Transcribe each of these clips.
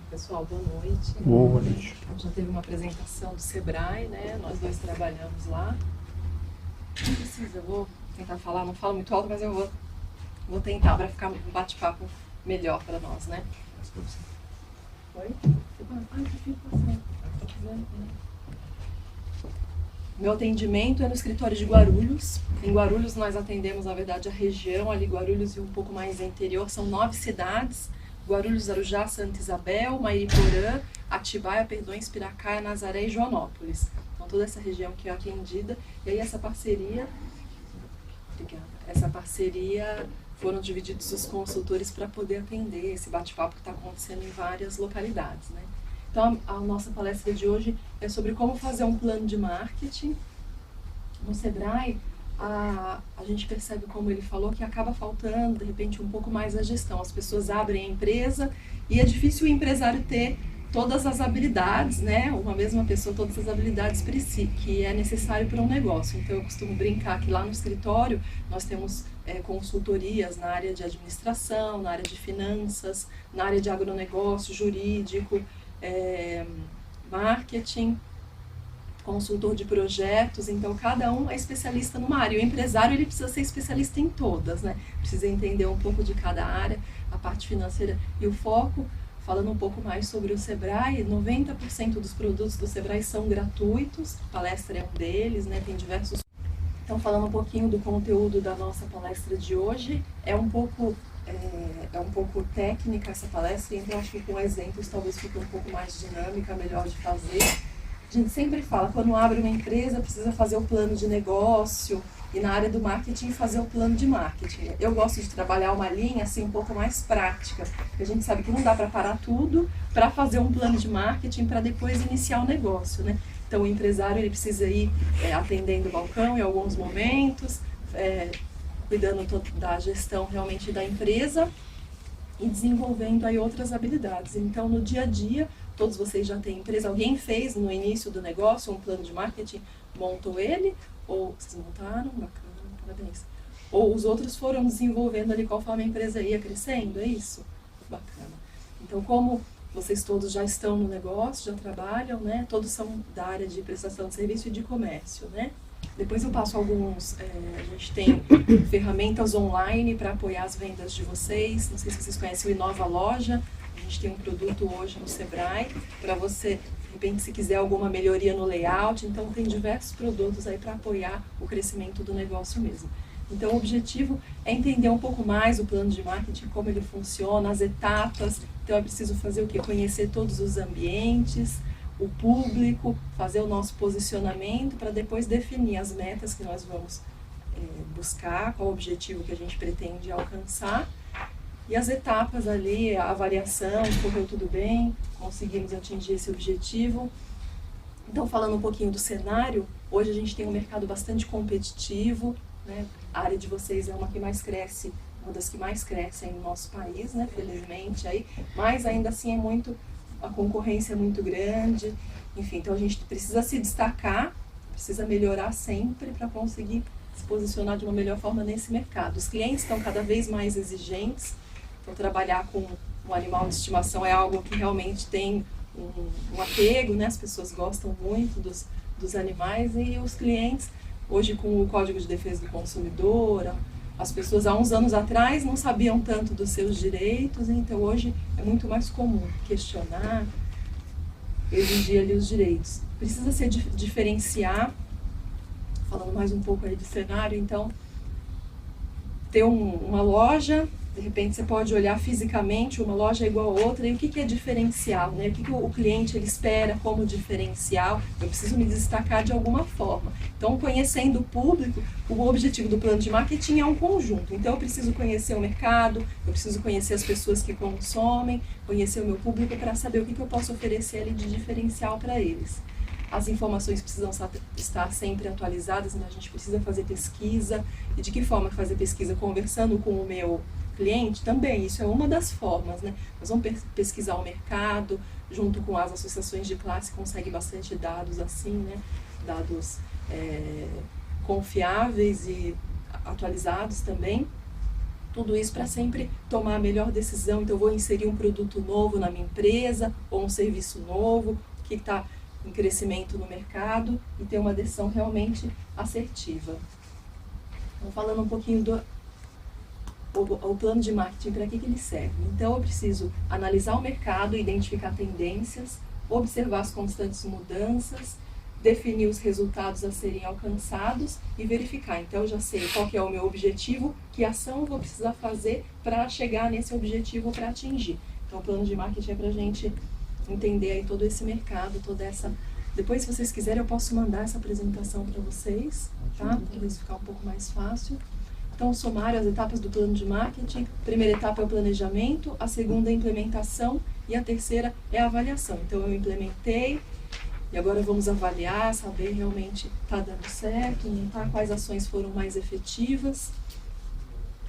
Pessoal, boa noite. Boa noite. Já teve uma apresentação do Sebrae, né? Nós dois trabalhamos lá. Não precisa, eu vou tentar falar, não falo muito alto, mas eu vou tentar para ficar um bate-papo melhor para nós, né? Oi? Prefiro passar. Tá quiser, né? Meu atendimento é no escritório de Guarulhos. Em Guarulhos nós atendemos, na verdade, a região ali, Guarulhos e um pouco mais interior. São 9 cidades: Guarulhos, Arujá, Santa Isabel, Mairiporã, Atibaia, Perdões, Piracaia, Nazaré e Joanópolis. Então toda essa região que é atendida. E aí essa parceria, foram divididos os consultores para poder atender esse bate-papo que está acontecendo em várias localidades, né? Então a nossa palestra de hoje é sobre como fazer um plano de marketing. No Sebrae, a gente percebe, como ele falou, que acaba faltando, de repente, um pouco mais a gestão. As pessoas abrem a empresa e é difícil o empresário ter todas as habilidades, né? Uma mesma pessoa, todas as habilidades que é necessário para um negócio. Então eu costumo brincar que lá no escritório nós temos consultorias na área de administração, na área de finanças, na área de agronegócio, jurídico, marketing, consultor de projetos. Então cada um é especialista numa área. O empresário, ele precisa ser especialista em todas, né? Precisa entender um pouco de cada área, a parte financeira e o foco. Falando um pouco mais sobre o Sebrae, 90% dos produtos do Sebrae são gratuitos, a palestra é um deles, né? Tem diversos. Então, falando um pouquinho do conteúdo da nossa palestra de hoje, é um pouco técnica essa palestra, então acho que com exemplos talvez fique um pouco mais dinâmica, melhor de fazer. A gente sempre fala, quando abre uma empresa, precisa fazer o plano de negócio, e na área do marketing fazer o plano de marketing. Eu gosto de trabalhar uma linha assim um pouco mais prática, porque a gente sabe que não dá para parar tudo para fazer um plano de marketing para depois iniciar o negócio, né? Então o empresário, ele precisa ir atendendo o balcão em alguns momentos, cuidando da gestão realmente da empresa e desenvolvendo aí outras habilidades. Então no dia a dia, todos vocês já têm empresa, alguém fez no início do negócio um plano de marketing, montou ele, ou vocês montaram, bacana, parabéns. Ou os outros foram desenvolvendo ali conforme a empresa ia crescendo, é isso? Bacana. Então, como vocês todos já estão no negócio, já trabalham, né? Todos são da área de prestação de serviço e de comércio, né? Depois eu passo alguns, a gente tem ferramentas online para apoiar as vendas de vocês. Não sei se vocês conhecem o Inova Loja. A gente tem um produto hoje no Sebrae para você, de repente, se quiser alguma melhoria no layout. Então tem diversos produtos aí para apoiar o crescimento do negócio mesmo. Então o objetivo é entender um pouco mais o plano de marketing, como ele funciona, as etapas. Então é preciso fazer o quê? Conhecer todos os ambientes, o público, fazer o nosso posicionamento para depois definir as metas que nós vamos buscar, qual o objetivo que a gente pretende alcançar. E as etapas ali, a avaliação, correu tudo bem, conseguimos atingir esse objetivo. Então, falando um pouquinho do cenário, hoje a gente tem um mercado bastante competitivo, né? A área de vocês é uma que mais cresce, uma das que mais crescem no nosso país, né? Felizmente aí, mas ainda assim a concorrência é muito grande. Enfim, então a gente precisa se destacar, precisa melhorar sempre para conseguir se posicionar de uma melhor forma nesse mercado. Os clientes estão cada vez mais exigentes. Então, trabalhar com um animal de estimação é algo que realmente tem um apego, né? As pessoas gostam muito dos animais, e os clientes, hoje com o Código de Defesa do Consumidor, as pessoas há uns anos atrás não sabiam tanto dos seus direitos, então hoje é muito mais comum questionar, exigir ali os direitos. Precisa se diferenciar, falando mais um pouco aí de cenário, então, ter uma loja. De repente você pode olhar fisicamente, uma loja é igual a outra, e o que é diferencial, né? O que o cliente ele espera como diferencial? Eu preciso me destacar de alguma forma. Então, conhecendo o público, o objetivo do plano de marketing é um conjunto. Então, eu preciso conhecer o mercado, eu preciso conhecer as pessoas que consomem, conhecer o meu público para saber o que eu posso oferecer ali de diferencial para eles. As informações precisam estar sempre atualizadas, né? A gente precisa fazer pesquisa. E de que forma fazer pesquisa? Conversando com o meu cliente também, isso é uma das formas, né? Nós vamos pesquisar o mercado, junto com as associações de classe, consegue bastante dados assim, né? Dados confiáveis e atualizados também. Tudo isso para sempre tomar a melhor decisão. Então, eu vou inserir um produto novo na minha empresa, ou um serviço novo, que está em crescimento no mercado, e ter uma decisão realmente assertiva. Então, falando um pouquinho do o plano de marketing, para que ele serve? Então, eu preciso analisar o mercado, identificar tendências, observar as constantes mudanças, definir os resultados a serem alcançados e verificar. Então, eu já sei qual que é o meu objetivo, que ação eu vou precisar fazer para chegar nesse objetivo, para atingir. Então, o plano de marketing é para a gente entender aí todo esse mercado, toda essa... Depois, se vocês quiserem, eu posso mandar essa apresentação para vocês, tá? Talvez ficar um pouco mais fácil. Então, sumário, as etapas do plano de marketing. A primeira etapa é o planejamento, a segunda é a implementação e a terceira é a avaliação. Então, eu implementei e agora vamos avaliar, saber realmente está dando certo, não está, quais ações foram mais efetivas.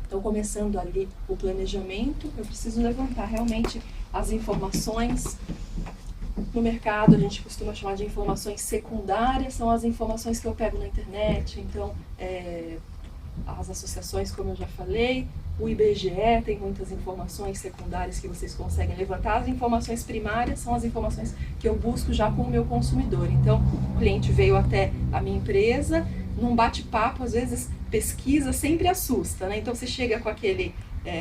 Então, começando ali o planejamento, eu preciso levantar realmente as informações. No mercado, a gente costuma chamar de informações secundárias, são as informações que eu pego na internet. Então, as associações, como eu já falei, o IBGE tem muitas informações secundárias que vocês conseguem levantar. As informações primárias são as informações que eu busco já com o meu consumidor. Então, o cliente veio até a minha empresa, num bate-papo, às vezes pesquisa sempre assusta, né? Então, você chega com aquele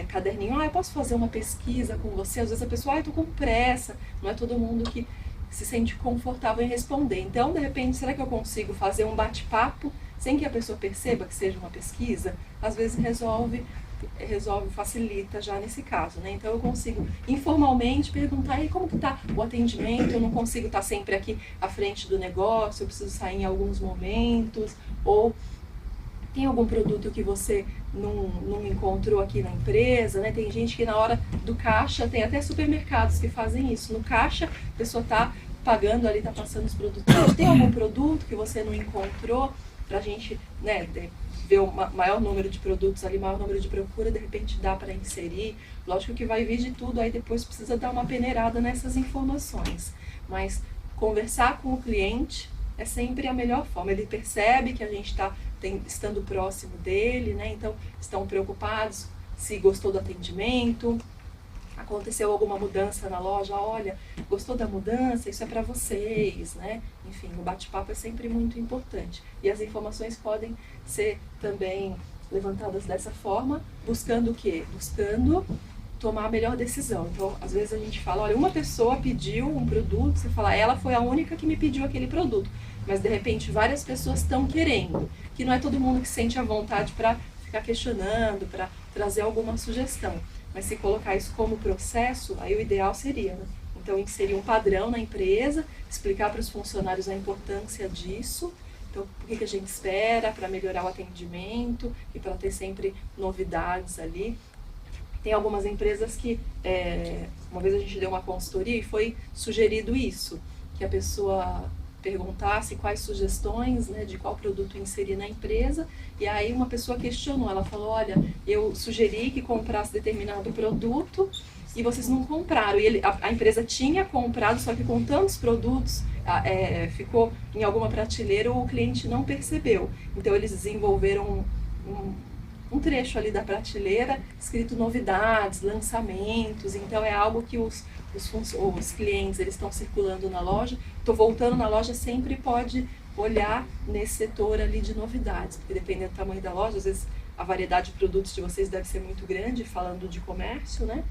caderninho, eu posso fazer uma pesquisa com você? Às vezes a pessoa, eu tô com pressa, não é todo mundo que se sente confortável em responder. Então, de repente, será que eu consigo fazer um bate-papo sem que a pessoa perceba que seja uma pesquisa? Às vezes resolve, facilita já nesse caso, né? Então eu consigo informalmente perguntar, e como que está o atendimento? Eu não consigo estar sempre aqui à frente do negócio, eu preciso sair em alguns momentos, ou tem algum produto que você não encontrou aqui na empresa, né? Tem gente que na hora do caixa, tem até supermercados que fazem isso. No caixa, a pessoa está pagando ali, está passando os produtos. Tem algum produto que você não encontrou? Para a gente, né, ver o maior número de produtos ali, maior número de procura, de repente dá para inserir. Lógico que vai vir de tudo, aí depois precisa dar uma peneirada nessas informações. Mas conversar com o cliente é sempre a melhor forma. Ele percebe que a gente está estando próximo dele, né? Então estão preocupados se gostou do atendimento, aconteceu alguma mudança na loja, olha, gostou da mudança, isso é para vocês, né? Enfim, o bate-papo é sempre muito importante. E as informações podem ser também levantadas dessa forma, buscando o quê? Buscando tomar a melhor decisão. Então, às vezes a gente fala, olha, uma pessoa pediu um produto, você fala, ela foi a única que me pediu aquele produto. Mas, de repente, várias pessoas estão querendo, que não é todo mundo que sente a vontade para ficar questionando, para trazer alguma sugestão. Mas se colocar isso como processo, aí o ideal seria, né? Então, inserir um padrão na empresa, explicar para os funcionários a importância disso, então, o que a gente espera para melhorar o atendimento e para ter sempre novidades ali. Tem algumas empresas que, uma vez a gente deu uma consultoria e foi sugerido isso, que a pessoa perguntasse quais sugestões, né, de qual produto inserir na empresa, e aí uma pessoa questionou, ela falou, olha, eu sugeri que comprasse determinado produto e vocês não compraram, e a empresa tinha comprado, só que com tantos produtos, ficou em alguma prateleira, o cliente não percebeu. Então eles desenvolveram um trecho ali da prateleira escrito novidades, lançamentos. Então é algo que os clientes eles estão circulando na loja. Estou voltando na loja, sempre pode olhar nesse setor ali de novidades, porque dependendo do tamanho da loja, às vezes a variedade de produtos de vocês deve ser muito grande, falando de comércio, né?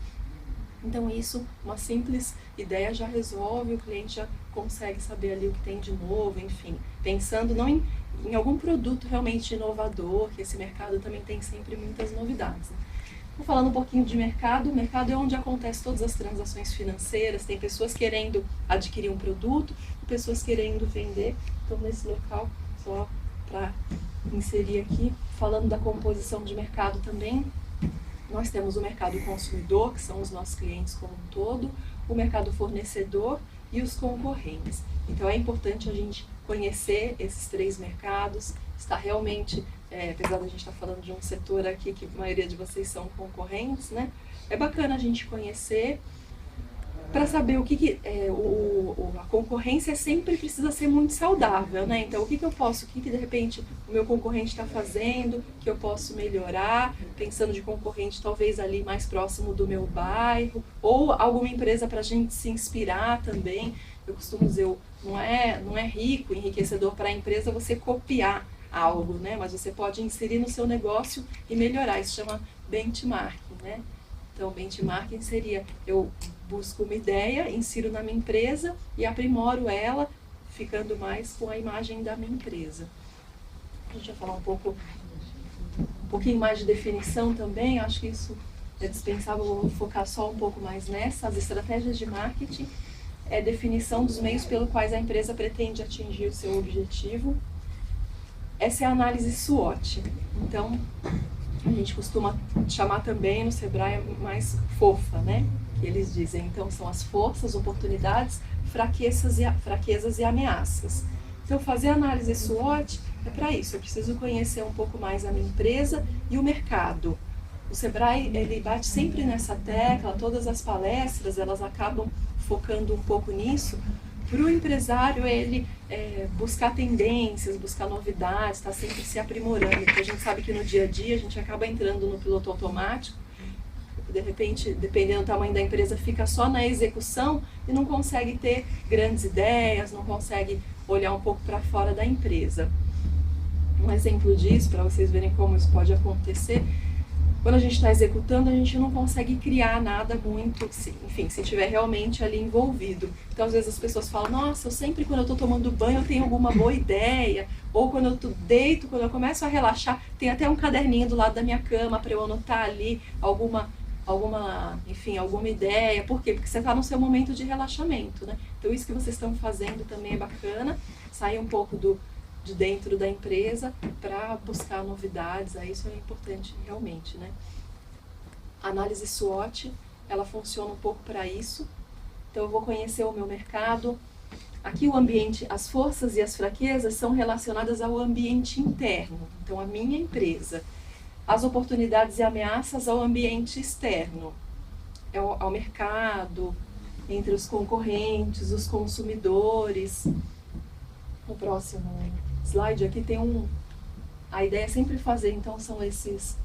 Então isso, uma simples ideia já resolve, o cliente já consegue saber ali o que tem de novo, enfim, pensando não em algum produto realmente inovador, que esse mercado também tem sempre muitas novidades, né? Vou falando um pouquinho de mercado. O mercado é onde acontecem todas as transações financeiras, tem pessoas querendo adquirir um produto e pessoas querendo vender. Então, nesse local, só para inserir aqui, falando da composição de mercado também, nós temos o mercado consumidor, que são os nossos clientes como um todo, o mercado fornecedor e os concorrentes. Então, é importante a gente conhecer esses três mercados, está realmente, apesar da gente estar falando de um setor aqui que a maioria de vocês são concorrentes, né? É bacana a gente conhecer para saber a concorrência sempre precisa ser muito saudável, né? Então, o que eu posso, o que de repente o meu concorrente está fazendo, que eu posso melhorar, pensando de concorrente talvez ali mais próximo do meu bairro, ou alguma empresa para a gente se inspirar também. Eu costumo dizer, não é rico, enriquecedor para a empresa você copiar algo, né? Mas você pode inserir no seu negócio e melhorar. Isso chama benchmarking, né? Então, benchmarking seria, eu busco uma ideia, insiro na minha empresa e aprimoro ela, ficando mais com a imagem da minha empresa. A gente vai falar um pouquinho mais de definição também, acho que isso é dispensável, vou focar só um pouco mais nessa. As estratégias de marketing é definição dos meios pelos quais a empresa pretende atingir o seu objetivo. Essa é a análise SWOT. Então, a gente costuma chamar também no Sebrae mais fofa, né? Que eles dizem. Então, são as forças, oportunidades, fraquezas e ameaças. Então, fazer análise SWOT é para isso. Eu preciso conhecer um pouco mais a minha empresa e o mercado. O Sebrae, ele bate sempre nessa tecla, todas as palestras, elas acabam focando um pouco nisso. Para o empresário, ele buscar tendências, buscar novidades, está sempre se aprimorando, porque a gente sabe que no dia a dia a gente acaba entrando no piloto automático, de repente, dependendo do tamanho da empresa, fica só na execução e não consegue ter grandes ideias, não consegue olhar um pouco para fora da empresa. Um exemplo disso, para vocês verem como isso pode acontecer, quando a gente está executando, a gente não consegue criar nada muito, enfim, se estiver realmente ali envolvido. Então, às vezes as pessoas falam, nossa, eu sempre quando eu estou tomando banho eu tenho alguma boa ideia, ou quando eu deito, quando eu começo a relaxar, tem até um caderninho do lado da minha cama para eu anotar ali alguma ideia. Por quê? Porque você está no seu momento de relaxamento, né? Então, isso que vocês estão fazendo também é bacana, sair um pouco de dentro da empresa para buscar novidades, aí isso é importante realmente, né? A análise SWOT, ela funciona um pouco para isso. Então eu vou conhecer o meu mercado. Aqui o ambiente, as forças e as fraquezas são relacionadas ao ambiente interno, então a minha empresa. As oportunidades e ameaças ao ambiente externo, ao mercado, entre os concorrentes, os consumidores. No próximo slide aqui tem a ideia é sempre fazer, então são esses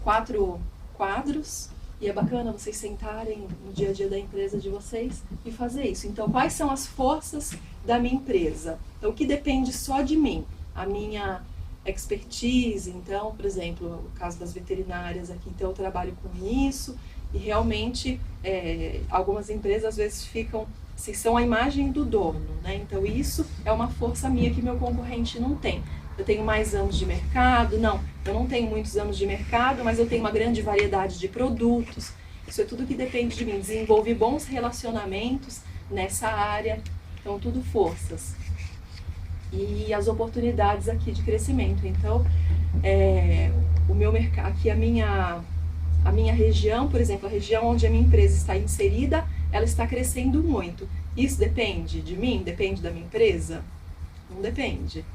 4 quadros, e é bacana vocês sentarem no dia a dia da empresa de vocês e fazer isso. Então, quais são as forças da minha empresa? Então, o que depende só de mim? A minha expertise, então, por exemplo, o caso das veterinárias aqui, então eu trabalho com isso, e realmente algumas empresas às vezes ficam, se são a imagem do dono, né? Então isso é uma força minha que meu concorrente não tem. Eu tenho mais anos de mercado? Não, eu não tenho muitos anos de mercado, mas eu tenho uma grande variedade de produtos. Isso é tudo que depende de mim. Desenvolver bons relacionamentos nessa área, então tudo forças. E as oportunidades aqui de crescimento. Então, o meu mercado, aqui a minha região, por exemplo, a região onde a minha empresa está inserida, ela está crescendo muito. Isso depende de mim? Depende da minha empresa? Não depende.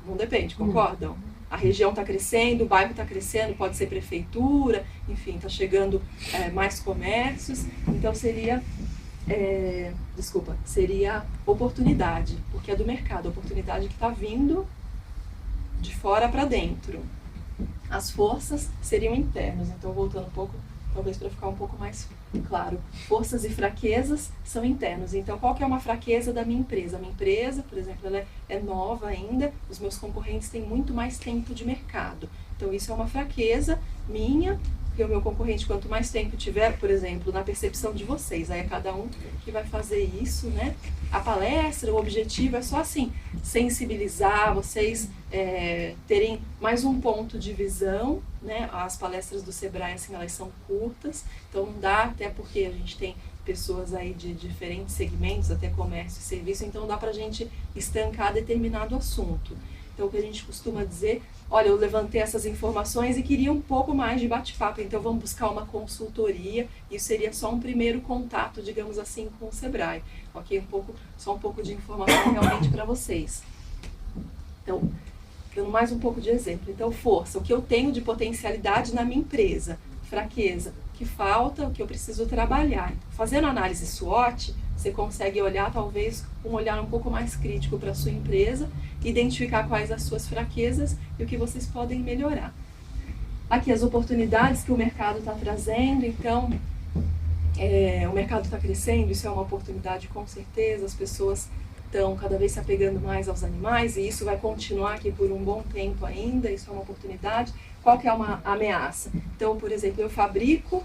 Não depende, concordam? A região está crescendo, o bairro está crescendo, pode ser prefeitura, enfim, está chegando mais comércios. Então seria oportunidade, porque é do mercado, oportunidade que está vindo de fora para dentro. As forças seriam internas, então voltando um pouco, talvez para ficar um pouco mais claro. Forças e fraquezas são internos. Então, qual que é uma fraqueza da minha empresa? A minha empresa, por exemplo, ela é nova ainda, os meus concorrentes têm muito mais tempo de mercado. Então, isso é uma fraqueza minha, porque o meu concorrente, quanto mais tempo tiver, por exemplo, na percepção de vocês, aí é cada um que vai fazer isso, né? A palestra, o objetivo é só assim, sensibilizar vocês, terem mais um ponto de visão, né? As palestras do Sebrae, assim, elas são curtas, então não dá, até porque a gente tem pessoas aí de diferentes segmentos, até comércio e serviço, então dá pra gente estancar determinado assunto. Então, o que a gente costuma dizer, olha, eu levantei essas informações e queria um pouco mais de bate-papo, então vamos buscar uma consultoria, isso seria só um primeiro contato, digamos assim, com o Sebrae, ok? Só um pouco de informação realmente para vocês. Então, dando mais um pouco de exemplo. Então, força, o que eu tenho de potencialidade na minha empresa. Fraqueza, que falta, o que eu preciso trabalhar. Fazendo análise SWOT, você consegue olhar talvez um olhar um pouco mais crítico para a sua empresa, identificar quais as suas fraquezas e o que vocês podem melhorar. Aqui as oportunidades que o mercado está trazendo, então o mercado está crescendo, isso é uma oportunidade com certeza, as pessoas estão cada vez se apegando mais aos animais e isso vai continuar aqui por um bom tempo ainda, isso é uma oportunidade. Qual que é uma ameaça? Então, por exemplo, eu fabrico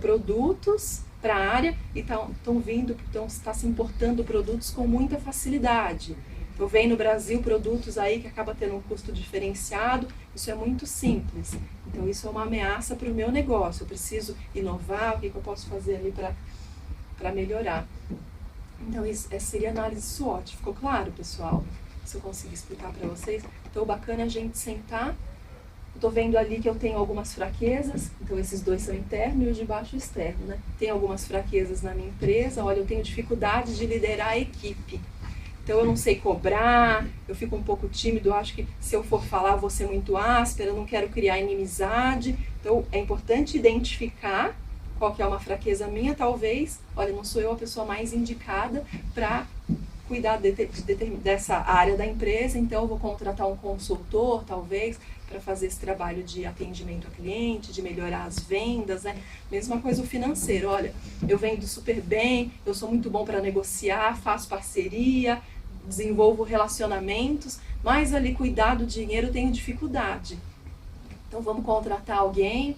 produtos para a área e está se importando produtos com muita facilidade. Eu venho no Brasil produtos aí que acaba tendo um custo diferenciado, isso é muito simples. Então isso é uma ameaça para o meu negócio, eu preciso inovar, o que eu posso fazer ali para melhorar. Então isso seria análise SWOT, ficou claro, pessoal? Se eu conseguir explicar para vocês. Então o bacana é a gente sentar, eu estou vendo ali que eu tenho algumas fraquezas, então esses dois são interno e o de baixo externo, né? Tem algumas fraquezas na minha empresa, olha, eu tenho dificuldade de liderar a equipe. Então eu não sei cobrar, eu fico um pouco tímido, eu acho que se eu for falar eu vou ser muito áspera, eu não quero criar inimizade. Então é importante identificar qual que é uma fraqueza minha, talvez, olha, não sou eu a pessoa mais indicada para cuidar dessa área da empresa, então eu vou contratar um consultor, talvez, para fazer esse trabalho de atendimento ao cliente, de melhorar as vendas, né? Mesma coisa o financeiro, olha, eu vendo super bem, eu sou muito bom para negociar, faço parceria, desenvolvo relacionamentos, mas ali cuidar do dinheiro eu tenho dificuldade. Então vamos contratar alguém,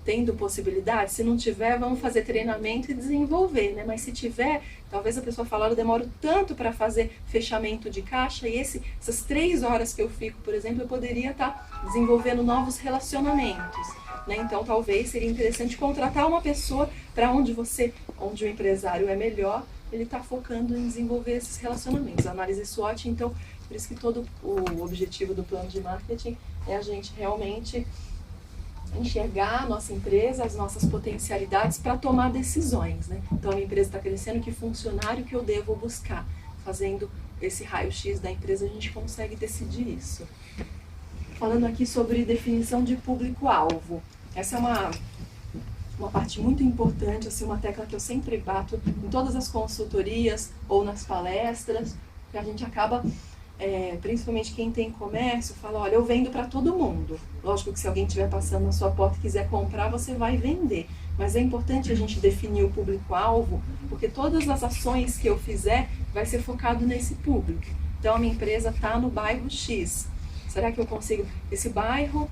tendo possibilidade, se não tiver, vamos fazer treinamento e desenvolver, né? Mas se tiver, talvez a pessoa fale, eu demoro tanto para fazer fechamento de caixa e essas 3 horas que eu fico, por exemplo, eu poderia estar desenvolvendo novos relacionamentos, né? Então talvez seria interessante contratar uma pessoa para onde o empresário é melhor, ele está focando em desenvolver esses relacionamentos. A análise SWOT, então, por isso que todo o objetivo do plano de marketing é a gente realmente enxergar a nossa empresa, as nossas potencialidades para tomar decisões, né? Então a minha empresa está crescendo, que funcionário que eu devo buscar? Fazendo esse raio-x da empresa a gente consegue decidir isso. Falando aqui sobre definição de público-alvo. Essa é uma parte muito importante, assim, uma tecla que eu sempre bato em todas as consultorias ou nas palestras, que a gente acaba... principalmente quem tem comércio, fala, olha, eu vendo para todo mundo. Lógico que se alguém estiver passando na sua porta e quiser comprar, você vai vender. Mas é importante a gente definir o público-alvo, porque todas as ações que eu fizer vai ser focado nesse público. Então, a minha empresa está no bairro X. Será que eu consigo? Esse bairro,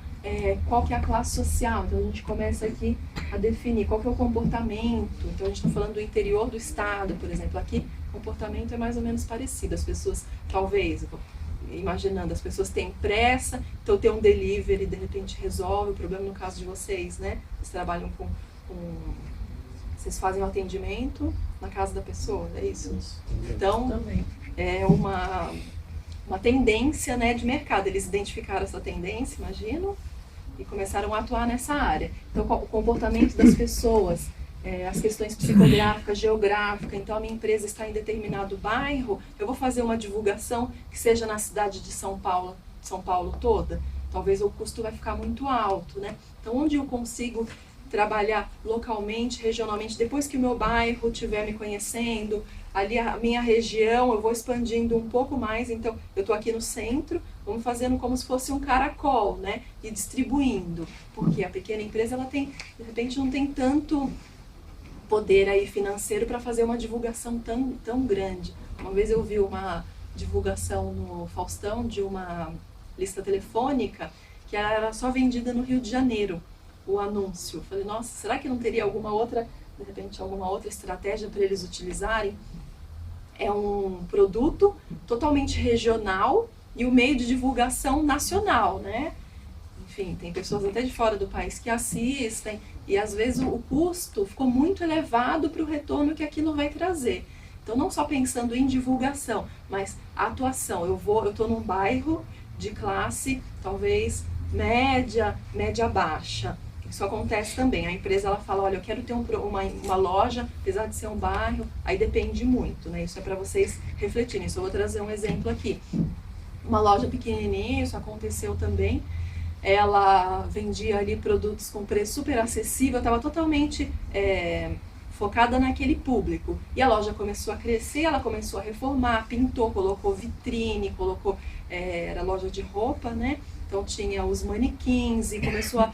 qual que é a classe social? Então, a gente começa aqui a definir qual que é o comportamento. Então, a gente está falando do interior do estado, por exemplo. Aqui, o comportamento é mais ou menos parecido. As pessoas, talvez, imaginando, as pessoas têm pressa, então ter um delivery, de repente, resolve o problema no caso de vocês, né? Vocês trabalham vocês fazem o atendimento na casa da pessoa, é isso? Então, é uma tendência, né, de mercado. Eles identificaram essa tendência, imagino, e começaram a atuar nessa área. Então, o comportamento das pessoas, as questões psicográficas, geográficas. Então, a minha empresa está em determinado bairro, eu vou fazer uma divulgação que seja na cidade de São Paulo toda. Talvez o custo vai ficar muito alto, né? Então, onde eu consigo trabalhar localmente, regionalmente, depois que o meu bairro estiver me conhecendo, ali a minha região, eu vou expandindo um pouco mais. Então, eu estou aqui no centro, vamos fazendo como se fosse um caracol, né? E distribuindo, porque a pequena empresa, ela tem, de repente, não tem tanto poder aí financeiro para fazer uma divulgação tão grande. Uma vez eu vi uma divulgação no Faustão de uma lista telefônica que era só vendida no Rio de Janeiro, o anúncio. Falei, nossa, será que não teria alguma outra estratégia para eles utilizarem? É um produto totalmente regional e o meio de divulgação nacional, né? Enfim, tem pessoas até de fora do país que assistem e às vezes o custo ficou muito elevado para o retorno que aquilo vai trazer. Então, não só pensando em divulgação, mas a atuação. Eu estou num bairro de classe, talvez, média baixa. Isso acontece também. A empresa, ela fala, olha, eu quero ter uma loja, apesar de ser um bairro, aí depende muito, né? Isso é para vocês refletirem. Isso eu vou trazer um exemplo aqui. Uma loja pequenininha, isso aconteceu também. ela vendia ali produtos com preço super acessível, estava totalmente focada naquele público. E a loja começou a crescer, ela começou a reformar, pintou, colocou vitrine, colocou, era loja de roupa, né? Então tinha os manequins e começou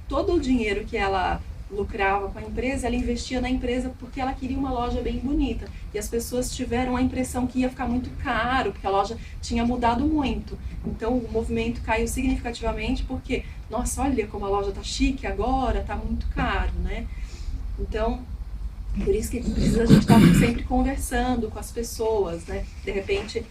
todo o dinheiro que ela lucrava com a empresa, ela investia na empresa porque ela queria uma loja bem bonita. E as pessoas tiveram a impressão que ia ficar muito caro, porque a loja tinha mudado muito. Então o movimento caiu significativamente porque, nossa, olha como a loja tá chique agora, tá muito caro, né? Então, por isso que precisa a gente estar sempre conversando com as pessoas, né? De repente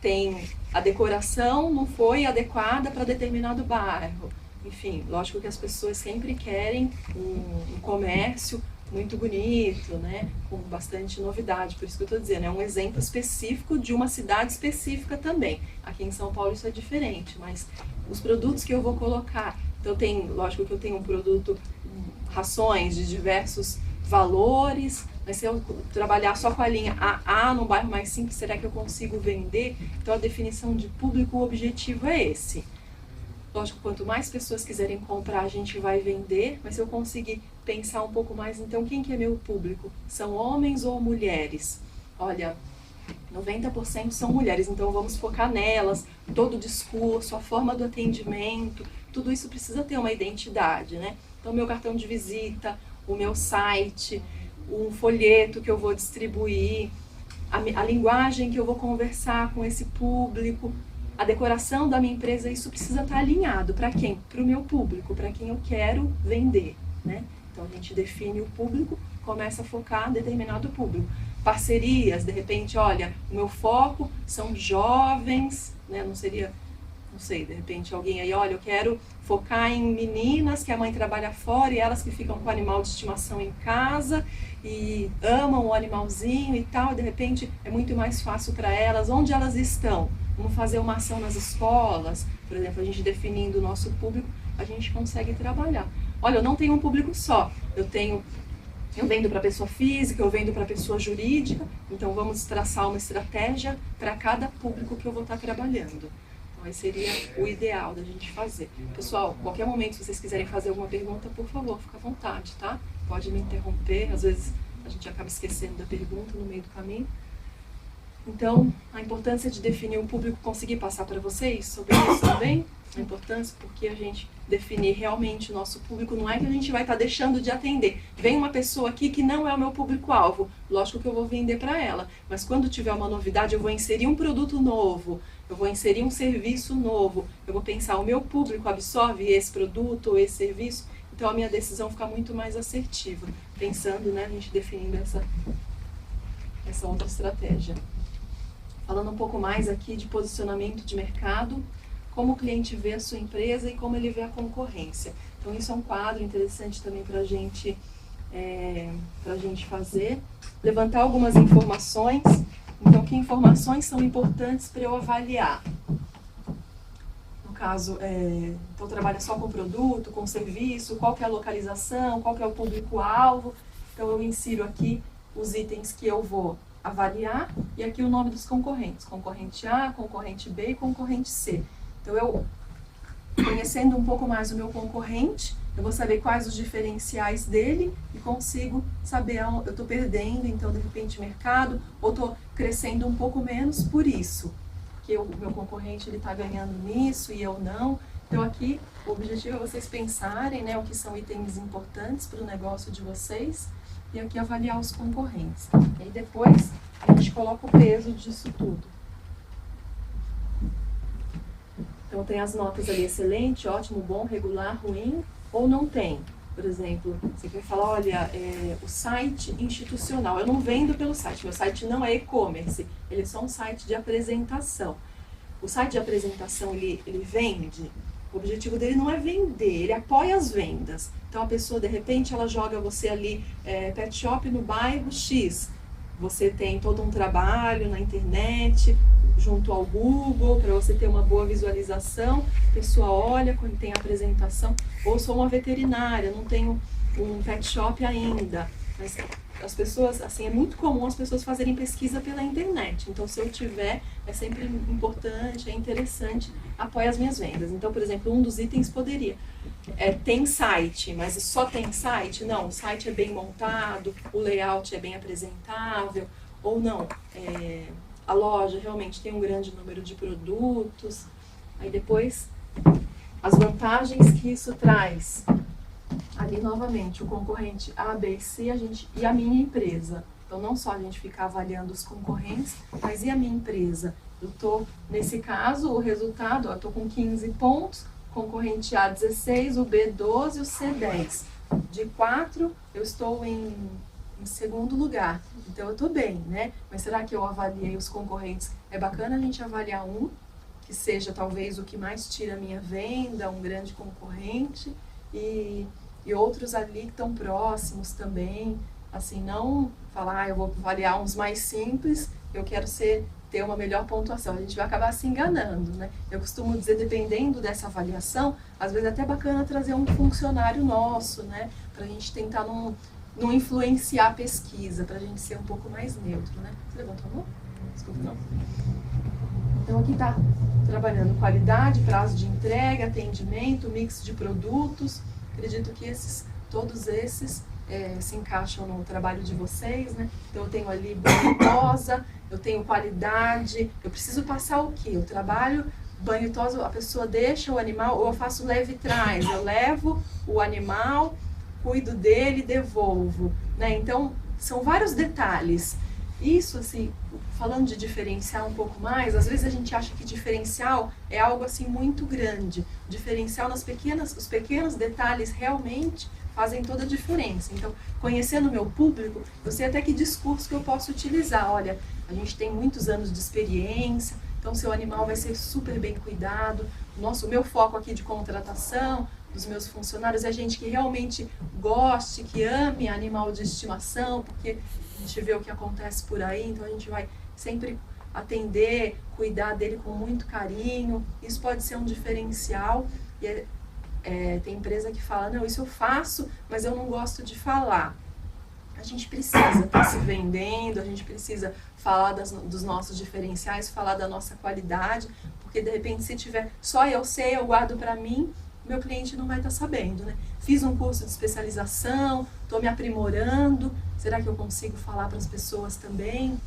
tem a decoração não foi adequada para determinado bairro. Enfim, lógico que as pessoas sempre querem um comércio muito bonito, né? Com bastante novidade, por isso que eu estou dizendo, é um exemplo específico de uma cidade específica também. Aqui em São Paulo isso é diferente, mas os produtos que eu vou colocar, então lógico que eu tenho um produto, rações de diversos valores, mas se eu trabalhar só com a linha AA num bairro mais simples, será que eu consigo vender? Então a definição de público, o objetivo é esse. Lógico, quanto mais pessoas quiserem comprar, a gente vai vender, mas se eu conseguir pensar um pouco mais, então quem que é meu público? São homens ou mulheres? Olha, 90% são mulheres, então vamos focar nelas, todo o discurso, a forma do atendimento, tudo isso precisa ter uma identidade, né? Então meu cartão de visita, o meu site, um folheto que eu vou distribuir, a linguagem que eu vou conversar com esse público, a decoração da minha empresa, isso precisa estar alinhado. Para quem? Para o meu público, para quem eu quero vender, né? Então a gente define o público, começa a focar em determinado público. Parcerias, de repente, olha, o meu foco são jovens, né? Não sei, de repente alguém aí, olha, eu quero focar em meninas que a mãe trabalha fora e elas que ficam com o animal de estimação em casa e amam o animalzinho e tal, e de repente é muito mais fácil para elas. Onde elas estão? Vamos fazer uma ação nas escolas, por exemplo, a gente definindo o nosso público, a gente consegue trabalhar. Olha, eu não tenho um público só, eu vendo para pessoa física, eu vendo para pessoa jurídica, então vamos traçar uma estratégia para cada público que eu vou estar trabalhando. Então, esse seria o ideal da gente fazer. Pessoal, qualquer momento, se vocês quiserem fazer alguma pergunta, por favor, fica à vontade, tá? Pode me interromper, às vezes a gente acaba esquecendo da pergunta no meio do caminho. Então, a importância de definir um público, conseguir passar para vocês sobre isso também, a importância, porque a gente definir realmente o nosso público, não é que a gente vai estar deixando de atender. Vem uma pessoa aqui que não é o meu público-alvo, lógico que eu vou vender para ela, mas quando tiver uma novidade, eu vou inserir um produto novo, eu vou inserir um serviço novo, eu vou pensar, o meu público absorve esse produto ou esse serviço, então a minha decisão fica muito mais assertiva, pensando, né, a gente definindo essa outra estratégia. Falando um pouco mais aqui de posicionamento de mercado, como o cliente vê a sua empresa e como ele vê a concorrência. Então isso é um quadro interessante também para a gente fazer. Levantar algumas informações. Então, que informações são importantes para eu avaliar? No caso, então trabalha só com produto, com serviço, qual que é a localização, qual que é o público-alvo. Então eu insiro aqui os itens que eu vou avaliar e aqui o nome dos concorrentes. Concorrente A, concorrente B e concorrente C. Então eu, conhecendo um pouco mais o meu concorrente, eu vou saber quais os diferenciais dele e consigo saber, eu estou perdendo, então, de repente, mercado, ou estou crescendo um pouco menos por isso, porque o meu concorrente está ganhando nisso e eu não. Então, aqui, o objetivo é vocês pensarem, né, o que são itens importantes para o negócio de vocês e aqui avaliar os concorrentes. E aí, depois, a gente coloca o peso disso tudo. Então, tem as notas ali, excelente, ótimo, bom, regular, ruim, ou não tem. Por exemplo, você vai falar, olha, o site institucional, eu não vendo pelo site, meu site não é e-commerce, ele é só um site de apresentação. O site de apresentação, ele vende, o objetivo dele não é vender, ele apoia as vendas. Então, a pessoa, de repente, ela joga você ali, pet shop no bairro X, você tem todo um trabalho na internet, junto ao Google, para você ter uma boa visualização, a pessoa olha quando tem a apresentação, ou sou uma veterinária, não tenho um pet shop ainda, mas as pessoas, assim, é muito comum as pessoas fazerem pesquisa pela internet. Então, se eu tiver, é sempre importante, é interessante, apoia as minhas vendas. Então, por exemplo, um dos itens poderia... tem site, mas só tem site? Não, o site é bem montado, o layout é bem apresentável, ou não, a loja realmente tem um grande número de produtos. Aí depois, as vantagens que isso traz. Ali, novamente, o concorrente A, B e C e a minha empresa. Então, não só a gente ficar avaliando os concorrentes, mas e a minha empresa? Eu estou, nesse caso, o resultado, eu estou com 15 pontos, concorrente A 16, o B 12 e o C 10. De 4, eu estou em segundo lugar. Então, eu estou bem, né? Mas será que eu avaliei os concorrentes? É bacana a gente avaliar um, que seja talvez o que mais tira a minha venda, um grande concorrente, e outros ali que estão próximos também. Assim, não falar, eu vou avaliar uns mais simples, eu quero ter uma melhor pontuação. A gente vai acabar se enganando, né? Eu costumo dizer, dependendo dessa avaliação, às vezes é até bacana trazer um funcionário nosso, né? Para a gente tentar não influenciar a pesquisa, para a gente ser um pouco mais neutro, né? Você levantou a mão? Desculpa, não. Então, aqui está trabalhando qualidade, prazo de entrega, atendimento, mix de produtos. Acredito que todos esses se encaixam no trabalho de vocês, né? Então, eu tenho ali banho e tosa, eu tenho qualidade, eu preciso passar o quê? Eu trabalho banho e tosa, a pessoa deixa o animal, ou eu faço leve e traz, eu levo o animal, cuido dele e devolvo, né? Então, são vários detalhes. Isso, assim, falando de diferencial um pouco mais, às vezes a gente acha que diferencial é algo, assim, muito grande. Diferencial os pequenos detalhes realmente fazem toda a diferença. Então, conhecendo o meu público, eu sei até que discurso que eu posso utilizar. Olha, a gente tem muitos anos de experiência, então seu animal vai ser super bem cuidado. O meu foco aqui de contratação dos meus funcionários é gente que realmente goste, que ame animal de estimação, porque a gente vê o que acontece por aí, então a gente vai sempre atender, cuidar dele com muito carinho. Isso pode ser um diferencial. E tem empresa que fala, não, isso eu faço, mas eu não gosto de falar. A gente precisa estar se vendendo, a gente precisa falar dos nossos diferenciais, falar da nossa qualidade, porque de repente se tiver só eu sei, eu guardo para mim, meu cliente não vai estar sabendo, né? Fiz um curso de especialização, estou me aprimorando, será que eu consigo falar para as pessoas também?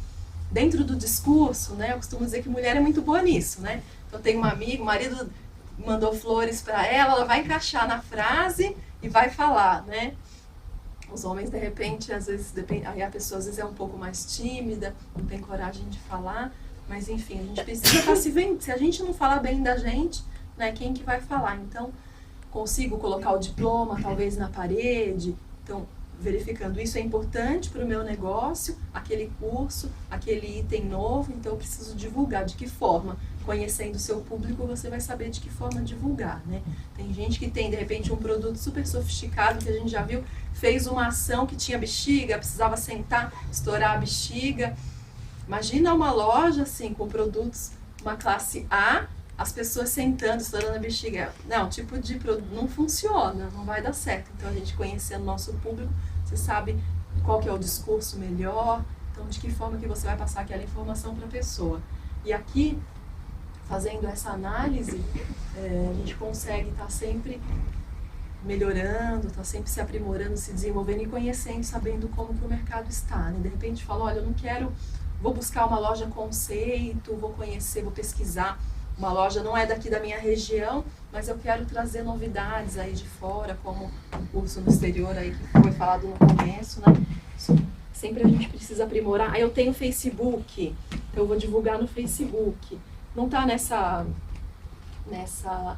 Dentro do discurso, né? Eu costumo dizer que mulher é muito boa nisso, né? Então, eu tenho uma amiga, o marido mandou flores para ela vai encaixar na frase e vai falar, né? Os homens, de repente, às vezes, aí a pessoa às vezes é um pouco mais tímida, não tem coragem de falar, mas enfim, a gente precisa estar se vendo. Se a gente não falar bem da gente, né, quem que vai falar? Então, consigo colocar o diploma, talvez, na parede. Então, verificando, isso é importante para o meu negócio, aquele curso, aquele item novo, então eu preciso divulgar. De que forma? Conhecendo o seu público, você vai saber de que forma divulgar, né? Tem gente que tem, de repente, um produto super sofisticado, que a gente já viu, fez uma ação que tinha bexiga, precisava sentar, estourar a bexiga. Imagina uma loja, assim, com produtos, uma classe A, as pessoas sentando, estourando a bexiga. Não, tipo de produto não funciona, não vai dar certo. Então, a gente conhecendo o nosso público, você sabe qual que é o discurso melhor, então de que forma que você vai passar aquela informação para a pessoa. E aqui, fazendo essa análise, a gente consegue estar sempre melhorando, estar sempre se aprimorando, se desenvolvendo e conhecendo, sabendo como que o mercado está, né? De repente fala, olha, eu não quero, vou buscar uma loja conceito, vou conhecer, vou pesquisar. Uma loja não é daqui da minha região, mas eu quero trazer novidades aí de fora, como um curso no exterior aí que foi falado no começo, né? Isso, sempre a gente precisa aprimorar. Aí eu tenho Facebook, então eu vou divulgar no Facebook. Não está nessa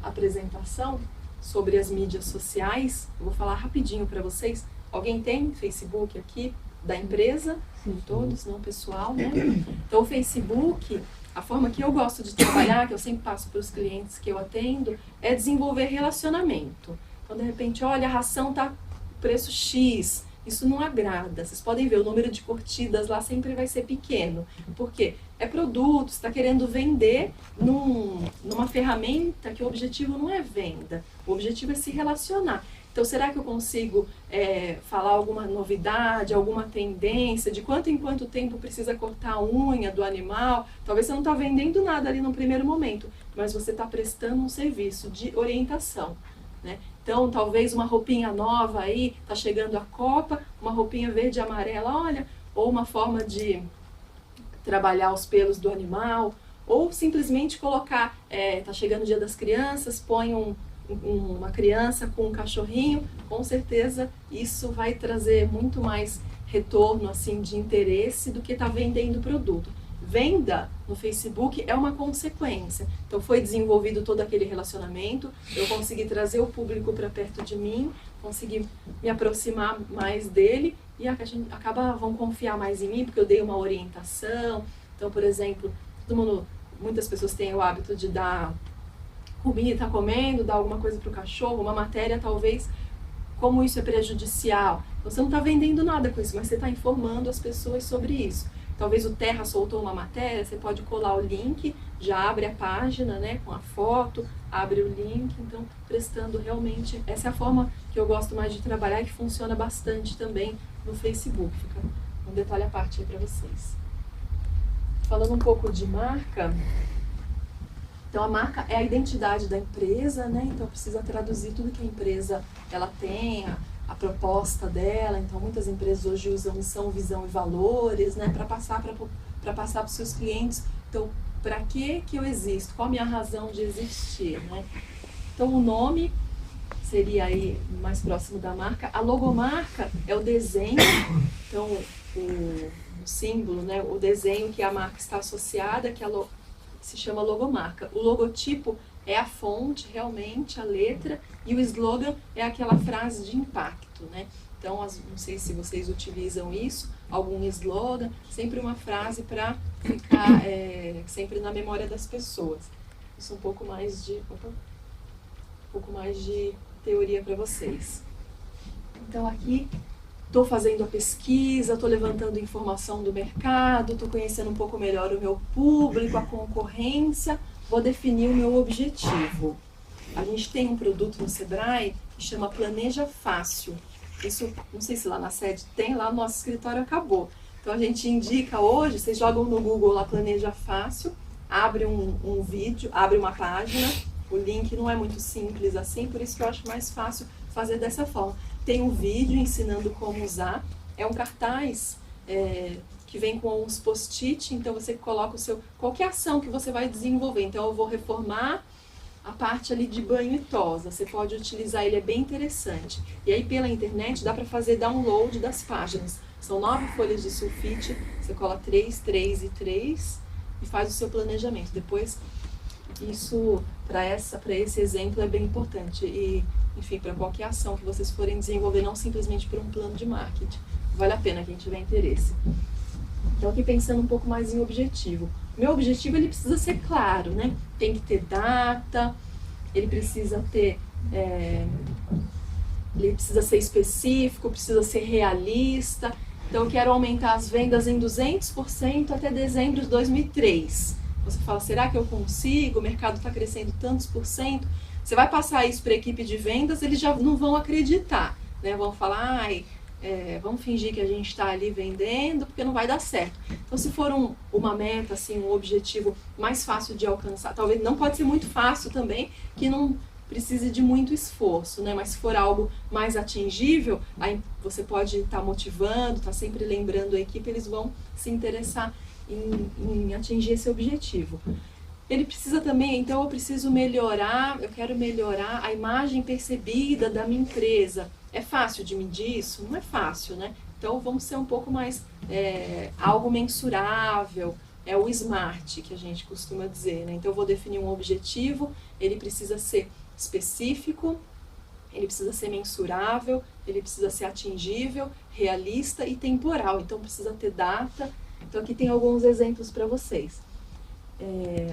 apresentação sobre as mídias sociais, eu vou falar rapidinho para vocês. Alguém tem Facebook aqui da empresa? Sim. Todos, não pessoal, né? Então o Facebook... A forma que eu gosto de trabalhar, que eu sempre passo para os clientes que eu atendo, é desenvolver relacionamento. Então, de repente, olha, a ração está preço X, isso não agrada. Vocês podem ver, o número de curtidas lá sempre vai ser pequeno. Por quê? É produto, você está querendo vender numa ferramenta que o objetivo não é venda, o objetivo é se relacionar. Então, Então, será que eu consigo falar alguma novidade, alguma tendência, de quanto em quanto tempo precisa cortar a unha do animal? Talvez você não está vendendo nada ali no primeiro momento, mas você está prestando um serviço de orientação, né? Então, talvez uma roupinha nova aí, está chegando a Copa, uma roupinha verde e amarela, olha, ou uma forma de trabalhar os pelos do animal, ou simplesmente colocar, tá chegando o Dia das Crianças, põe uma criança com um cachorrinho, com certeza isso vai trazer muito mais retorno assim de interesse do que tá vendendo produto. Venda no Facebook é uma consequência. Então foi desenvolvido todo aquele relacionamento, eu consegui trazer o público para perto de mim, consegui me aproximar mais dele e a gente vão confiar mais em mim porque eu dei uma orientação. Então, por exemplo, muitas pessoas têm o hábito de dar comida, tá comendo, dar alguma coisa para o cachorro, uma matéria talvez, como isso é prejudicial. Você não está vendendo nada com isso, mas você está informando as pessoas sobre isso. Talvez o Terra soltou uma matéria, você pode colar o link, já abre a página, né, com a foto, abre o link, então prestando realmente, essa é a forma que eu gosto mais de trabalhar e que funciona bastante também no Facebook. Fica um detalhe à parte aí para vocês. Falando um pouco de marca, então a marca é a identidade da empresa, né, então precisa traduzir tudo que a empresa ela tem, a proposta dela. Então muitas empresas hoje usam missão, visão e valores, né, para passar para os seus clientes. Então, para que eu existo? Qual a minha razão de existir, né? Então o nome seria aí mais próximo da marca. A logomarca é o desenho, então o símbolo, né, o desenho que a marca está associada, que se chama logomarca. O logotipo é a fonte, realmente, a letra, e o slogan é aquela frase de impacto, né? Então, não sei se vocês utilizam isso, algum slogan, sempre uma frase para ficar sempre na memória das pessoas. Isso é um pouco mais de teoria para vocês. Então, aqui estou fazendo a pesquisa, estou levantando informação do mercado, estou conhecendo um pouco melhor o meu público, a concorrência, vou definir o meu objetivo. A gente tem um produto no Sebrae que chama Planeja Fácil. Isso, não sei se lá na sede tem, lá no nosso escritório acabou. Então a gente indica hoje, vocês jogam no Google lá Planeja Fácil, abre um vídeo, abre uma página, o link não é muito simples assim, por isso que eu acho mais fácil fazer dessa forma. Tem um vídeo ensinando como usar, é um cartaz que vem com uns post-it, então você coloca qualquer ação que você vai desenvolver. Então eu vou reformar a parte ali de banho e tosa, você pode utilizar ele, é bem interessante. E aí pela internet dá para fazer download das páginas. São 9 folhas de sulfite, você cola 3, 3 e 3 e faz o seu planejamento. Depois, isso para esse exemplo é bem importante. E, enfim, para qualquer ação que vocês forem desenvolver, não simplesmente para um plano de marketing. Vale a pena quem tiver interesse. Então, aqui pensando um pouco mais em objetivo. Meu objetivo, ele precisa ser claro, né? Tem que ter data, ele precisa ser específico, precisa ser realista. Então, eu quero aumentar as vendas em 200% até dezembro de 2003. Você fala, será que eu consigo? O mercado está crescendo tantos por cento. Você vai passar isso para a equipe de vendas, eles já não vão acreditar, né? Vão falar, vamos fingir que a gente está ali vendendo, porque não vai dar certo. Então, se for uma meta, assim, um objetivo mais fácil de alcançar, talvez não pode ser muito fácil também, que não precise de muito esforço, né? Mas se for algo mais atingível, aí você pode estar motivando, estar sempre lembrando a equipe, eles vão se interessar em atingir esse objetivo. Ele precisa também, então eu quero melhorar a imagem percebida da minha empresa. É fácil de medir isso? Não é fácil, né? Então vamos ser um pouco mais, algo mensurável, é o SMART que a gente costuma dizer, né? Então eu vou definir um objetivo, ele precisa ser específico, ele precisa ser mensurável, ele precisa ser atingível, realista e temporal. Então precisa ter data. Então aqui tem alguns exemplos para vocês.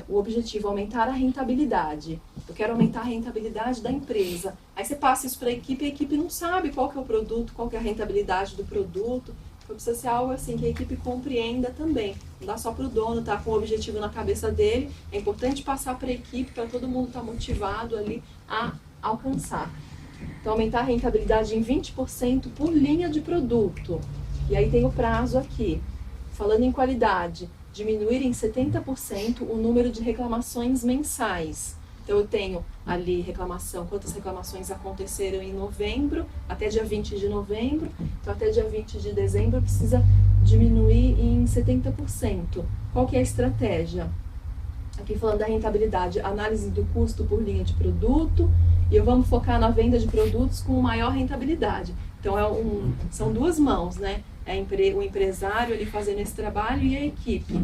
O objetivo é aumentar a rentabilidade. Eu quero aumentar a rentabilidade da empresa. Aí você passa isso para a equipe não sabe qual que é o produto, qual que é a rentabilidade do produto. Então precisa ser algo assim que a equipe compreenda também. Não dá só para o dono estar com o objetivo na cabeça dele. É importante passar para a equipe, para todo mundo estar motivado ali a alcançar. Então, aumentar a rentabilidade em 20% por linha de produto. E aí tem o prazo aqui. Falando em qualidade, diminuir em 70% o número de reclamações mensais. Então, eu tenho ali quantas reclamações aconteceram em novembro, até dia 20 de novembro. Então, até dia 20 de dezembro, precisa diminuir em 70%. Qual que é a estratégia? Aqui falando da rentabilidade, análise do custo por linha de produto, e vamos focar na venda de produtos com maior rentabilidade. Então, são duas mãos, né? O empresário ele fazendo esse trabalho e a equipe.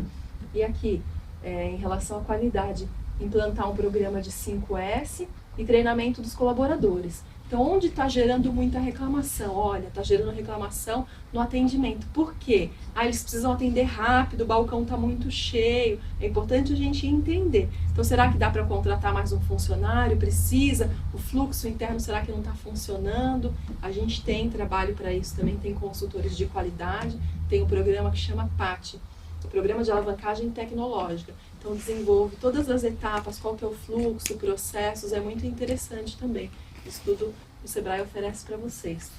E aqui, em relação à qualidade, implantar um programa de 5S e treinamento dos colaboradores. Então, onde está gerando muita reclamação? Olha, está gerando reclamação no atendimento. Por quê? Eles precisam atender rápido, o balcão está muito cheio. É importante a gente entender. Então, será que dá para contratar mais um funcionário? Precisa? O fluxo interno, será que não está funcionando? A gente tem trabalho para isso também, tem consultores de qualidade, tem um programa que chama PAT, Programa de Alavancagem Tecnológica. Então, desenvolve todas as etapas, qual que é o fluxo, processos, é muito interessante também. Isso tudo o Sebrae oferece para vocês.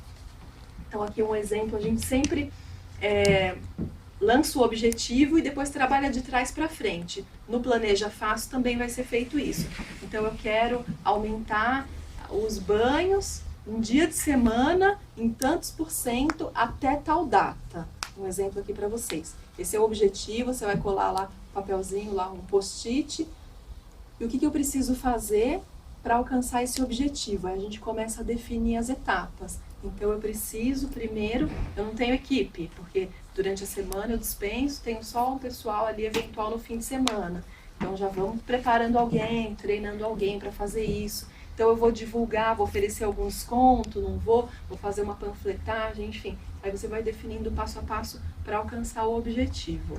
Então, aqui um exemplo, a gente sempre lança o objetivo e depois trabalha de trás para frente. No Planeja Fácil também vai ser feito isso. Então, eu quero aumentar os banhos um dia de semana em tantos % até tal data. Um exemplo aqui para vocês. Esse é o objetivo, você vai colar lá um papelzinho, lá um post-it. E o que eu preciso fazer para alcançar esse objetivo? Aí a gente começa a definir as etapas. Então, eu preciso, primeiro, eu não tenho equipe, porque durante a semana eu dispenso, tenho só um pessoal ali eventual no fim de semana. Então, já vamos preparando alguém, treinando alguém para fazer isso. Então, eu vou divulgar, vou oferecer algum desconto, não vou fazer uma panfletagem, enfim. Aí você vai definindo passo a passo para alcançar o objetivo.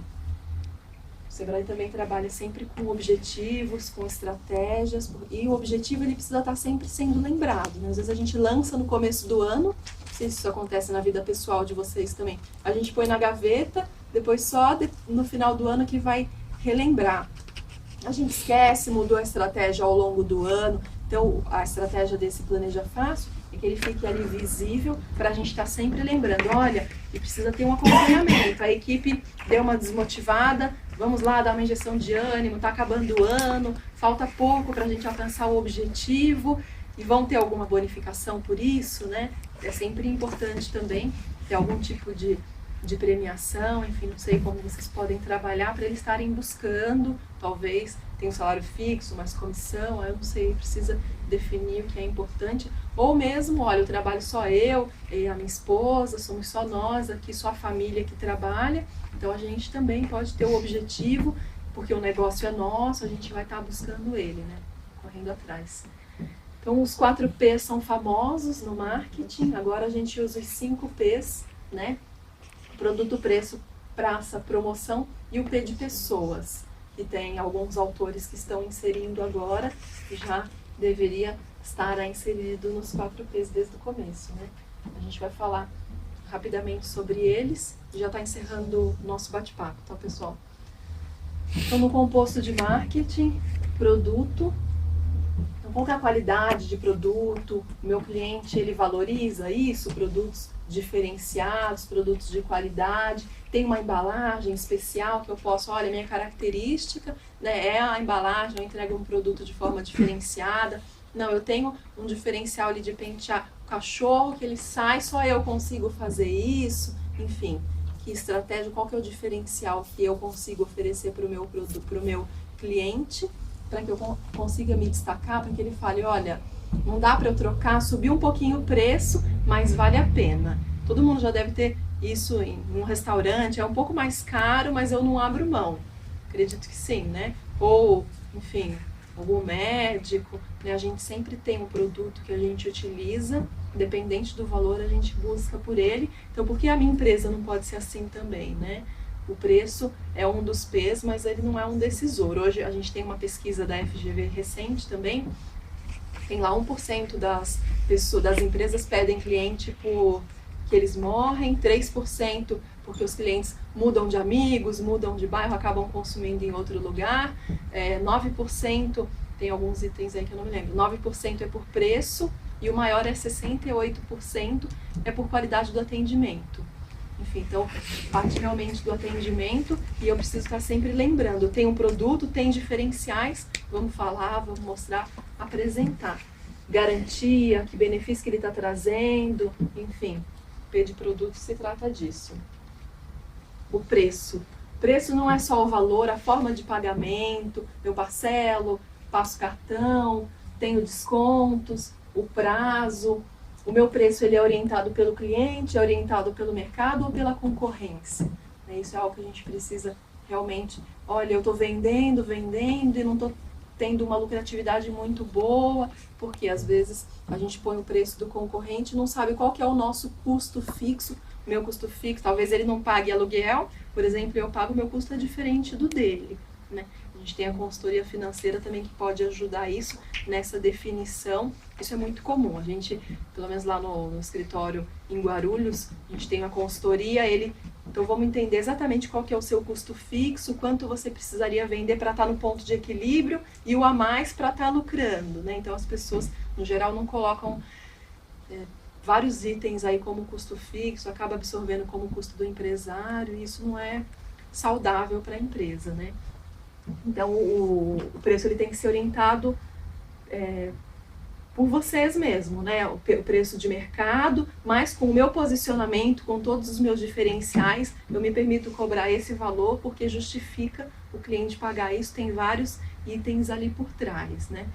O Sebrae também trabalha sempre com objetivos, com estratégias, e o objetivo ele precisa estar sempre sendo lembrado, né? Às vezes a gente lança no começo do ano, não sei se isso acontece na vida pessoal de vocês também, a gente põe na gaveta, depois só no final do ano que vai relembrar. A gente esquece, mudou a estratégia ao longo do ano. Então, a estratégia desse Planeja Fácil é que ele fique ali visível para a gente estar sempre lembrando, olha, e precisa ter um acompanhamento, a equipe deu uma desmotivada, vamos lá dar uma injeção de ânimo, está acabando o ano, falta pouco para a gente alcançar o objetivo, e vão ter alguma bonificação por isso, né? É sempre importante também ter algum tipo de premiação, enfim, não sei como vocês podem trabalhar para eles estarem buscando, talvez tem um salário fixo, mas comissão, eu não sei, precisa definir o que é importante, ou mesmo, olha, eu trabalho só eu e a minha esposa, somos só nós aqui, só a família que trabalha, então a gente também pode ter o objetivo, porque o negócio é nosso, a gente vai estar buscando ele, né, correndo atrás. Então, os 4 P's são famosos no marketing, agora a gente usa os 5 P's, né, produto, preço, praça, promoção e o P de pessoas, que tem alguns autores que estão inserindo agora, e já deveria estar inserido nos 4 P's desde o começo, né? A gente vai falar rapidamente sobre eles e já está encerrando o nosso bate-papo, tá, pessoal? Então, no composto de marketing, produto. Então, qual que é a qualidade de produto? O meu cliente, ele valoriza isso? Produtos diferenciados, produtos de qualidade, tem uma embalagem especial que eu posso, olha, minha característica, né, é a embalagem, eu entrego um produto de forma diferenciada. Não, eu tenho um diferencial ali de pentear o cachorro, que ele sai, só eu consigo fazer isso, enfim, que estratégia, qual que é o diferencial que eu consigo oferecer para o meu produto, para o meu cliente, para que eu consiga me destacar, para que ele fale, olha, não dá para eu trocar, subir um pouquinho o preço, mas vale a pena. Todo mundo já deve ter isso em um restaurante, é um pouco mais caro, mas eu não abro mão. Acredito que sim, né? Ou, enfim, algum médico, né? A gente sempre tem um produto que a gente utiliza, independente do valor, a gente busca por ele. Então, por que a minha empresa não pode ser assim também, né? O preço é um dos P's, mas ele não é um decisor. Hoje a gente tem uma pesquisa da FGV recente também, tem lá 1% das empresas pedem cliente que eles morrem, 3% porque os clientes mudam de amigos, mudam de bairro, acabam consumindo em outro lugar, 9%, tem alguns itens aí que eu não me lembro, 9% é por preço e o maior é 68%, é por qualidade do atendimento. Enfim, então, parte realmente do atendimento e eu preciso estar sempre lembrando, tem um produto, tem diferenciais, vamos falar, vamos mostrar, apresentar. Garantia, que benefício que ele está trazendo, enfim, P de produto se trata disso. O preço. Preço não é só o valor, a forma de pagamento, eu parcelo, passo cartão, tenho descontos, o prazo. O meu preço ele é orientado pelo cliente, é orientado pelo mercado ou pela concorrência. Isso é algo que a gente precisa realmente... Olha, eu estou vendendo e não estou tendo uma lucratividade muito boa, porque às vezes a gente põe o preço do concorrente e não sabe qual que é o nosso custo fixo, meu custo fixo. Talvez ele não pague aluguel, por exemplo, eu pago, meu custo é diferente do dele, né? A gente tem a consultoria financeira também que pode ajudar isso nessa definição. Isso é muito comum. A gente, pelo menos lá no escritório em Guarulhos, a gente tem uma consultoria, então vamos entender exatamente qual que é o seu custo fixo, quanto você precisaria vender para estar no ponto de equilíbrio e o a mais para estar lucrando, né? Então as pessoas, no geral, não colocam vários itens aí como custo fixo, acaba absorvendo como custo do empresário, e isso não é saudável para a empresa, né? Então o preço ele tem que ser orientado por vocês mesmo, né? O preço de mercado, mas com o meu posicionamento, com todos os meus diferenciais, eu me permito cobrar esse valor porque justifica o cliente pagar isso. Tem vários itens ali por trás, né?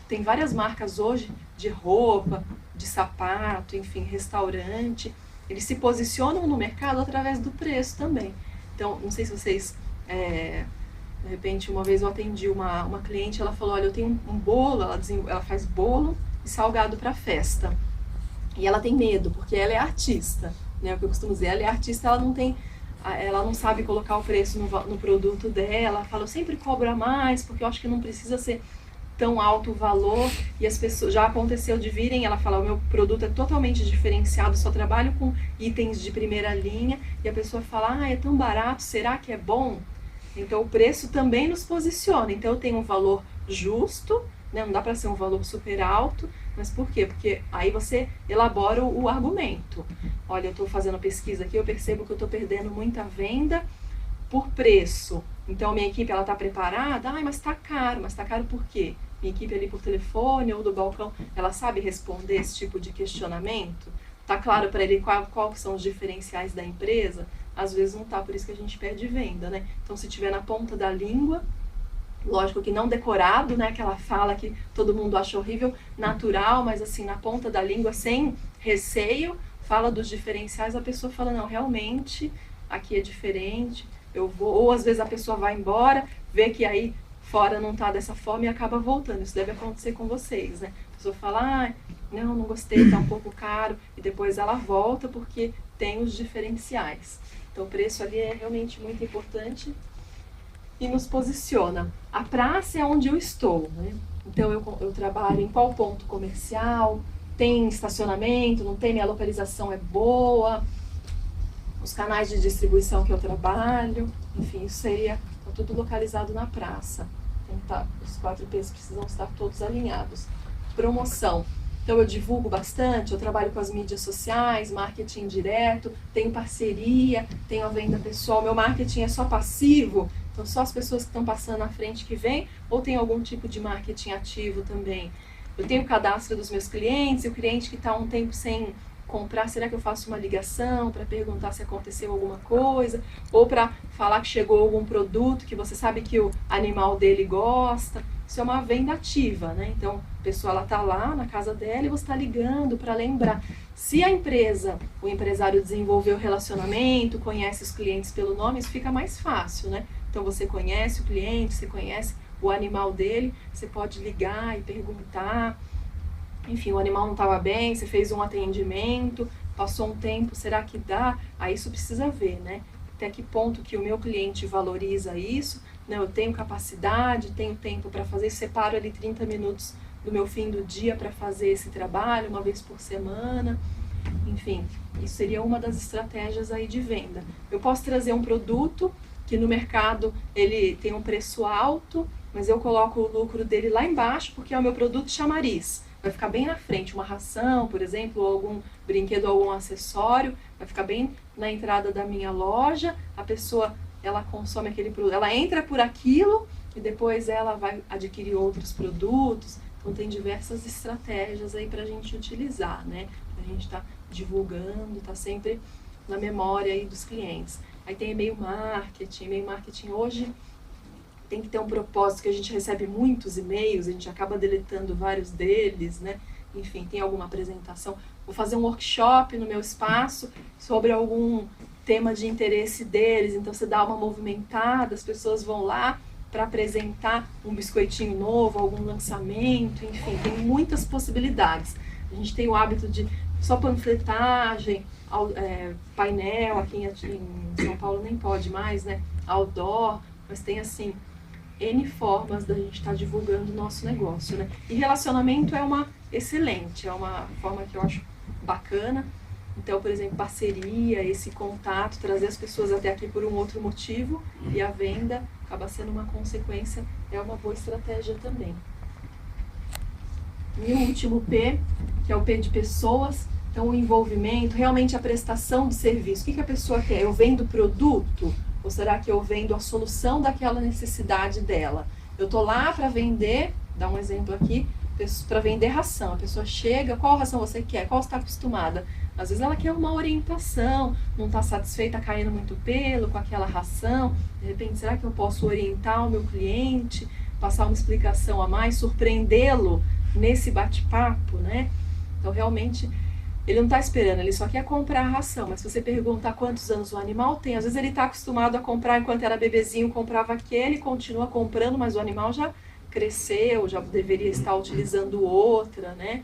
Tem várias marcas hoje de roupa, de sapato, enfim, restaurante. Eles se posicionam no mercado através do preço também. Então, não sei se vocês... de repente, uma vez eu atendi uma cliente, ela falou, olha, eu tenho um bolo, ela faz bolo e salgado para festa. E ela tem medo, porque ela é artista, né? O que eu costumo dizer, ela é artista, ela não sabe colocar o preço no produto dela. Ela fala, eu sempre cobro a mais, porque eu acho que não precisa ser tão alto o valor. E as pessoas, já aconteceu de virem, ela fala, o meu produto é totalmente diferenciado, só trabalho com itens de primeira linha. E a pessoa fala, é tão barato, será que é bom? Então, o preço também nos posiciona. Então, eu tenho um valor justo, né? Não dá para ser um valor super alto, mas por quê? Porque aí você elabora o argumento. Olha, eu estou fazendo a pesquisa aqui, eu percebo que eu estou perdendo muita venda por preço. Então, minha equipe está preparada? Mas está caro. Mas está caro por quê? Minha equipe ali por telefone ou do balcão, ela sabe responder esse tipo de questionamento? Está claro para ele qual são os diferenciais da empresa? Às vezes não tá, por isso que a gente perde venda, né? Então, se tiver na ponta da língua, lógico que não decorado, né? Aquela fala que todo mundo acha horrível, natural, mas assim, na ponta da língua, sem receio, fala dos diferenciais, a pessoa fala, não, realmente, aqui é diferente, eu vou... Ou às vezes a pessoa vai embora, vê que aí fora não tá dessa forma e acaba voltando. Isso deve acontecer com vocês, né? A pessoa fala, não gostei, tá um pouco caro, e depois ela volta porque tem os diferenciais. Então, o preço ali é realmente muito importante e nos posiciona. A praça é onde eu estou, né? Então, eu trabalho em qual ponto comercial, tem estacionamento, não tem, minha localização é boa, os canais de distribuição que eu trabalho, enfim, isso seria tá tudo localizado na praça. Então, os 4 P's precisam estar todos alinhados. Promoção. Então, eu divulgo bastante, eu trabalho com as mídias sociais, marketing direto, tenho parceria, tenho a venda pessoal. Meu marketing é só passivo, então só as pessoas que estão passando na frente que vêm, ou tem algum tipo de marketing ativo também. Eu tenho o cadastro dos meus clientes, e o cliente que está um tempo sem comprar, será que eu faço uma ligação para perguntar se aconteceu alguma coisa, ou para falar que chegou algum produto que você sabe que o animal dele gosta. Isso é uma venda ativa, né? Então, a pessoa ela tá lá na casa dela e você está ligando para lembrar. Se a empresa, o empresário desenvolveu relacionamento, conhece os clientes pelo nome, isso fica mais fácil, né? Então, você conhece o cliente, você conhece o animal dele, você pode ligar e perguntar. Enfim, o animal não estava bem, você fez um atendimento, passou um tempo, será que dá? Aí isso precisa ver, né? Até que ponto que o meu cliente valoriza isso, né? Eu tenho capacidade, tenho tempo para fazer, separo ali 30 minutos do meu fim do dia para fazer esse trabalho, uma vez por semana. Enfim, isso seria uma das estratégias aí de venda. Eu posso trazer um produto que no mercado ele tem um preço alto, mas eu coloco o lucro dele lá embaixo porque é o meu produto chamariz. vai ficar bem na frente. Uma ração, por exemplo, ou algum brinquedo, ou algum acessório, vai ficar bem na entrada da minha loja. A pessoa, ela consome aquele produto, ela entra por aquilo e depois ela vai adquirir outros produtos. Então tem diversas estratégias aí para a gente utilizar, né? A gente está divulgando, está sempre na memória aí dos clientes. Aí tem e-mail marketing. E-mail marketing hoje tem que ter um propósito, que a gente recebe muitos e-mails, a gente acaba deletando vários deles, né? Enfim, tem alguma apresentação. Vou fazer um workshop no meu espaço sobre algum tema de interesse deles, então você dá uma movimentada, as pessoas vão lá para apresentar um biscoitinho novo, algum lançamento, enfim, tem muitas possibilidades. A gente tem o hábito de só panfletagem, painel, aqui em São Paulo nem pode mais, né? Outdoor, mas tem assim, N formas da gente estar divulgando o nosso negócio, né? E relacionamento é uma excelente, é uma forma que eu acho bacana. Então, por exemplo, parceria, esse contato, trazer as pessoas até aqui por um outro motivo, e a venda acaba sendo uma consequência, é uma boa estratégia também. E o último P, que é o P de pessoas, então o envolvimento, realmente a prestação de serviço. O que a pessoa quer? Eu vendo produto? Ou será que eu vendo a solução daquela necessidade dela? Eu estou lá para vender, dá um exemplo aqui, para vender ração. A pessoa chega, qual ração você quer? Qual você está acostumada? Às vezes ela quer uma orientação, não está satisfeita, caindo muito pelo com aquela ração. De repente, será que eu posso orientar o meu cliente, passar uma explicação a mais, surpreendê-lo nesse bate-papo, né? Então, realmente, ele não está esperando, ele só quer comprar a ração. Mas se você perguntar quantos anos o animal tem, às vezes ele está acostumado a comprar enquanto era bebezinho, comprava aquele, continua comprando, mas o animal já cresceu, já deveria estar utilizando outra, né?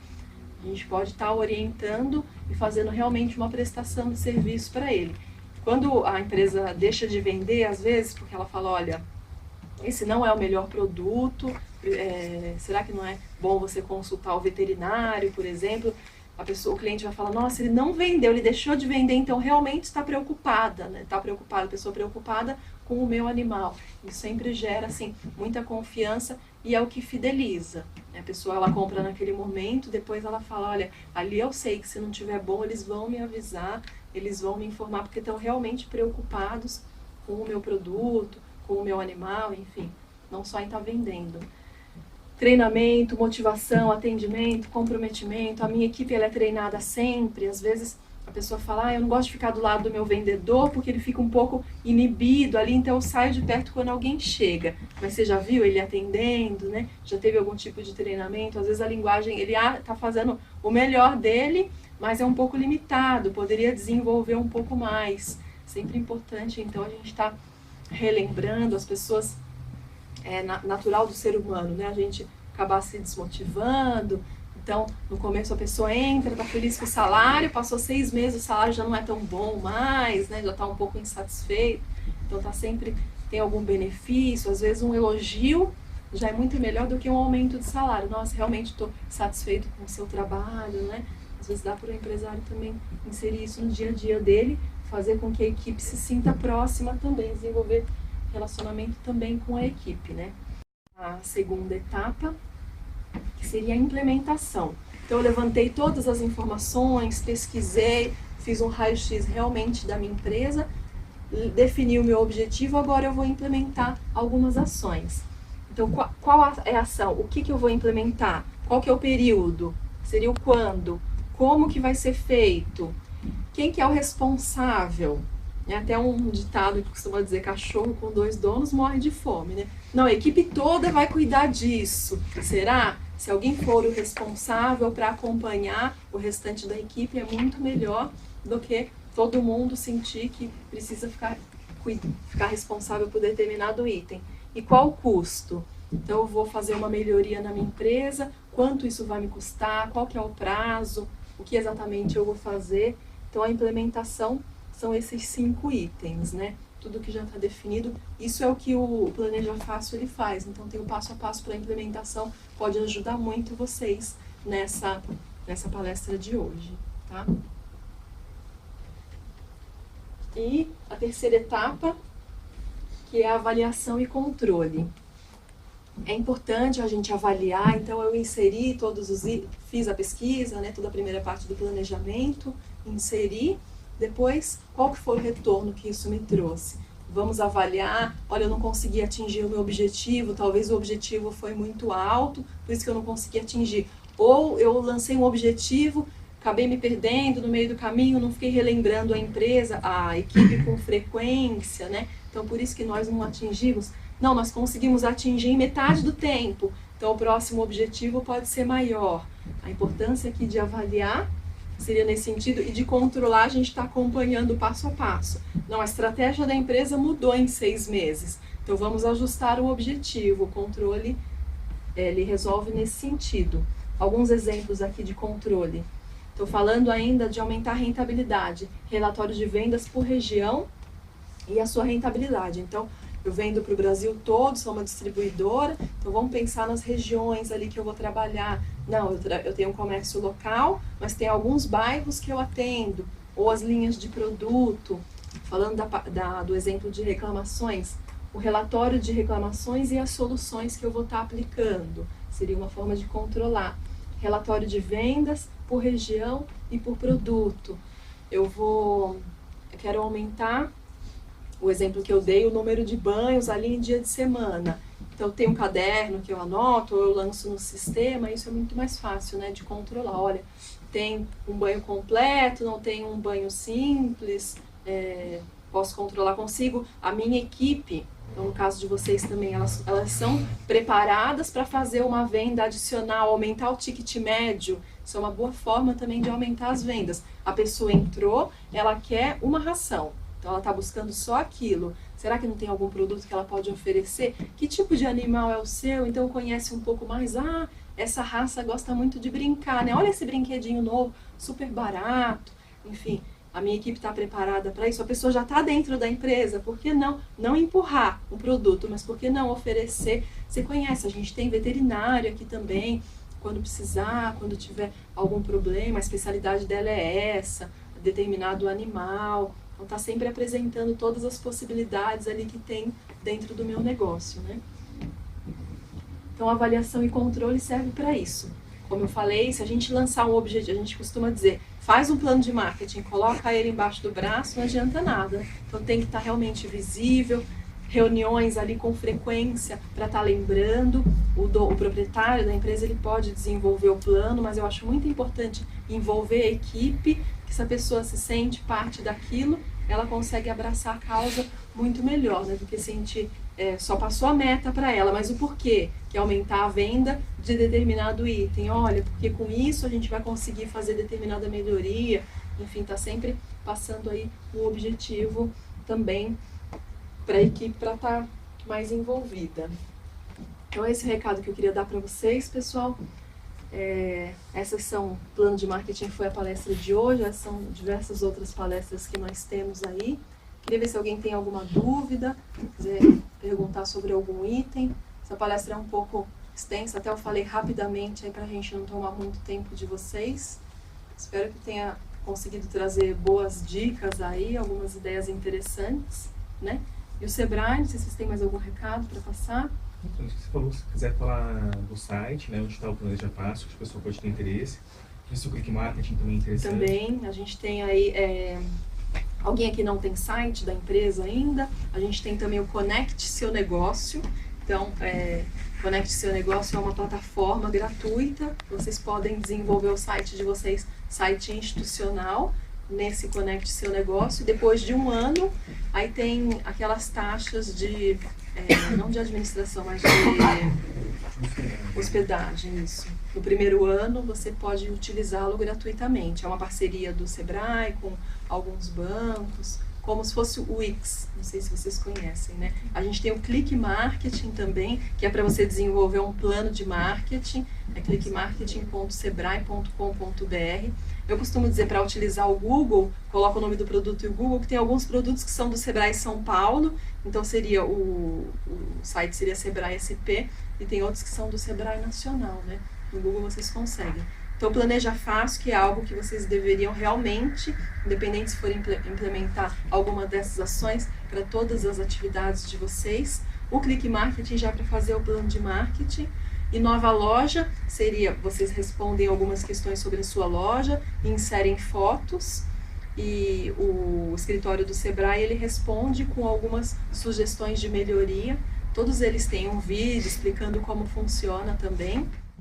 A gente pode estar orientando e fazendo realmente uma prestação de serviço para ele. Quando a empresa deixa de vender, às vezes, porque ela fala, olha, esse não é o melhor produto, será que não é bom você consultar o veterinário, por exemplo? O cliente vai falar, nossa, ele não vendeu, ele deixou de vender, então realmente está preocupada, né? Está preocupada, a pessoa preocupada com o meu animal. Isso sempre gera, assim, muita confiança e é o que fideliza. A pessoa, ela compra naquele momento, depois ela fala, olha, ali eu sei que se não tiver bom, eles vão me avisar, eles vão me informar, porque estão realmente preocupados com o meu produto, com o meu animal, enfim, não só em estar vendendo. Treinamento, motivação, atendimento, comprometimento. A minha equipe ela é treinada sempre. Às vezes a pessoa fala, eu não gosto de ficar do lado do meu vendedor porque ele fica um pouco inibido ali, então eu saio de perto quando alguém chega. Mas você já viu ele atendendo, né? Já teve algum tipo de treinamento? Às vezes a linguagem, ele está fazendo o melhor dele, mas é um pouco limitado, poderia desenvolver um pouco mais. Sempre importante, então, a gente está relembrando as pessoas. É natural do ser humano, né? A gente acabar se desmotivando. Então, no começo a pessoa entra, tá feliz com o salário, passou 6 meses, o salário já não é tão bom mais, né? Já tá um pouco insatisfeito. Então, tá sempre, tem algum benefício, às vezes um elogio já é muito melhor do que um aumento de salário. Nossa, realmente estou satisfeito com o seu trabalho, né? Às vezes dá para o empresário também inserir isso no dia a dia dele, fazer com que a equipe se sinta próxima também, desenvolver relacionamento também com a equipe, né? A segunda etapa, que seria a implementação. Então eu levantei todas as informações, pesquisei, fiz um raio-x realmente da minha empresa, defini o meu objetivo, agora eu vou implementar algumas ações. Então qual é a ação? O que eu vou implementar? Qual que é o período? Seria o quando? Como que vai ser feito? Quem que é o responsável? É até um ditado que costuma dizer, cachorro com 2 donos morre de fome, né? Não, a equipe toda vai cuidar disso. Será? Se alguém for o responsável para acompanhar o restante da equipe, é muito melhor do que todo mundo sentir que precisa ficar responsável por determinado item. E qual o custo? Então, eu vou fazer uma melhoria na minha empresa, quanto isso vai me custar, qual que é o prazo, o que exatamente eu vou fazer. Então, a implementação são esses 5 itens, né? Tudo que já está definido. Isso é o que o Planeja Fácil ele faz. Então, tem o passo a passo para a implementação. Pode ajudar muito vocês nessa palestra de hoje, tá? E a terceira etapa, que é a avaliação e controle. é importante a gente avaliar. Então eu inseri fiz a pesquisa, né, toda a primeira parte do planejamento, inseri, depois qual que foi o retorno que isso me trouxe. Vamos avaliar, olha, eu não consegui atingir o meu objetivo, talvez o objetivo foi muito alto, por isso que eu não consegui atingir. Ou eu lancei um objetivo, acabei me perdendo no meio do caminho, não fiquei relembrando a empresa, a equipe com frequência, né? Então por isso que nós não atingimos. Não, nós conseguimos atingir em metade do tempo, então o próximo objetivo pode ser maior. A importância aqui de avaliar seria nesse sentido, e de controlar, a gente está acompanhando passo a passo. Não, a estratégia da empresa mudou em 6 meses, então vamos ajustar o objetivo. O controle, ele resolve nesse sentido. Alguns exemplos aqui de controle. Estou falando ainda de aumentar a rentabilidade, relatório de vendas por região e a sua rentabilidade. Então, eu vendo para o Brasil todo, sou uma distribuidora, então vamos pensar nas regiões ali que eu vou trabalhar. Não, eu tenho um comércio local, mas tem alguns bairros que eu atendo, ou as linhas de produto. Falando do exemplo de reclamações, o relatório de reclamações e as soluções que eu vou estar aplicando. Seria uma forma de controlar. Relatório de vendas por região e por produto. Eu quero aumentar, o exemplo que eu dei, o número de banhos ali em dia de semana. Então, tem um caderno que eu anoto, ou eu lanço no sistema, isso é muito mais fácil, né, de controlar. Olha, tem um banho completo, não tem um banho simples, posso controlar, consigo. A minha equipe, então no caso de vocês também, elas são preparadas para fazer uma venda adicional, aumentar o ticket médio. Isso é uma boa forma também de aumentar as vendas. A pessoa entrou, ela quer uma ração. Então ela está buscando só aquilo. Será que não tem algum produto que ela pode oferecer? Que tipo de animal é o seu? Então conhece um pouco mais. Ah, essa raça gosta muito de brincar, né? Olha esse brinquedinho novo, super barato. Enfim, a minha equipe está preparada para isso. A pessoa já está dentro da empresa. Por que não empurrar um produto, mas por que não oferecer? Você conhece, a gente tem veterinário aqui também. Quando precisar, quando tiver algum problema, a especialidade dela é essa, determinado animal. Então, está sempre apresentando todas as possibilidades ali que tem dentro do meu negócio, né? Então, avaliação e controle serve para isso. Como eu falei, se a gente lançar um objetivo, a gente costuma dizer, faz um plano de marketing, coloca ele embaixo do braço, não adianta nada. Então, tem que estar realmente visível, reuniões ali com frequência para estar lembrando. O proprietário da empresa, ele pode desenvolver o plano, mas eu acho muito importante envolver a equipe, que se a pessoa se sente parte daquilo, ela consegue abraçar a causa muito melhor, né, do que se a gente só passou a meta para ela, mas o porquê, que é aumentar a venda de determinado item. Olha, porque com isso a gente vai conseguir fazer determinada melhoria, enfim, está sempre passando aí um objetivo também para a equipe para estar mais envolvida. Então esse é o recado que eu queria dar para vocês, pessoal. Essas são, plano de marketing foi a palestra de hoje, essas são diversas outras palestras que nós temos aí. Queria ver se alguém tem alguma dúvida, quiser perguntar sobre algum item. Essa palestra é um pouco extensa, até eu falei rapidamente aí para a gente não tomar muito tempo de vocês. Espero que tenha conseguido trazer boas dicas aí, algumas ideias interessantes, né? E o Sebrae, não sei se vocês têm mais algum recado para passar. Então, você falou, se quiser falar do site, né, onde está o Planeja Fácil, que a pessoa pode ter interesse. Isso o Click Marketing também é interessante. Também, a gente tem aí, alguém aqui não tem site da empresa ainda, a gente tem também o Conecte Seu Negócio. Então, Conecte Seu Negócio é uma plataforma gratuita, vocês podem desenvolver o site de vocês, site institucional, nesse Conecte Seu Negócio, e depois de um ano, aí tem aquelas taxas de, não de administração, mas de hospedagem, isso. No primeiro ano, você pode utilizá-lo gratuitamente. É uma parceria do Sebrae com alguns bancos, como se fosse o Wix, não sei se vocês conhecem, né? A gente tem o Click Marketing também, que é para você desenvolver um plano de marketing, é clickmarketing.sebrae.com.br. Eu costumo dizer, para utilizar o Google, coloca o nome do produto e o Google, que tem alguns produtos que são do Sebrae São Paulo, então seria o site seria Sebrae SP, e tem outros que são do Sebrae Nacional, né? No Google vocês conseguem. Então, Planeja Fácil, que é algo que vocês deveriam realmente, independente se forem implementar alguma dessas ações para todas as atividades de vocês, O Clique Marketing já para fazer o plano de marketing. E nova loja seria, vocês respondem algumas questões sobre a sua loja, inserem fotos e o escritório do Sebrae ele responde com algumas sugestões de melhoria. Todos eles têm um vídeo explicando como funciona também.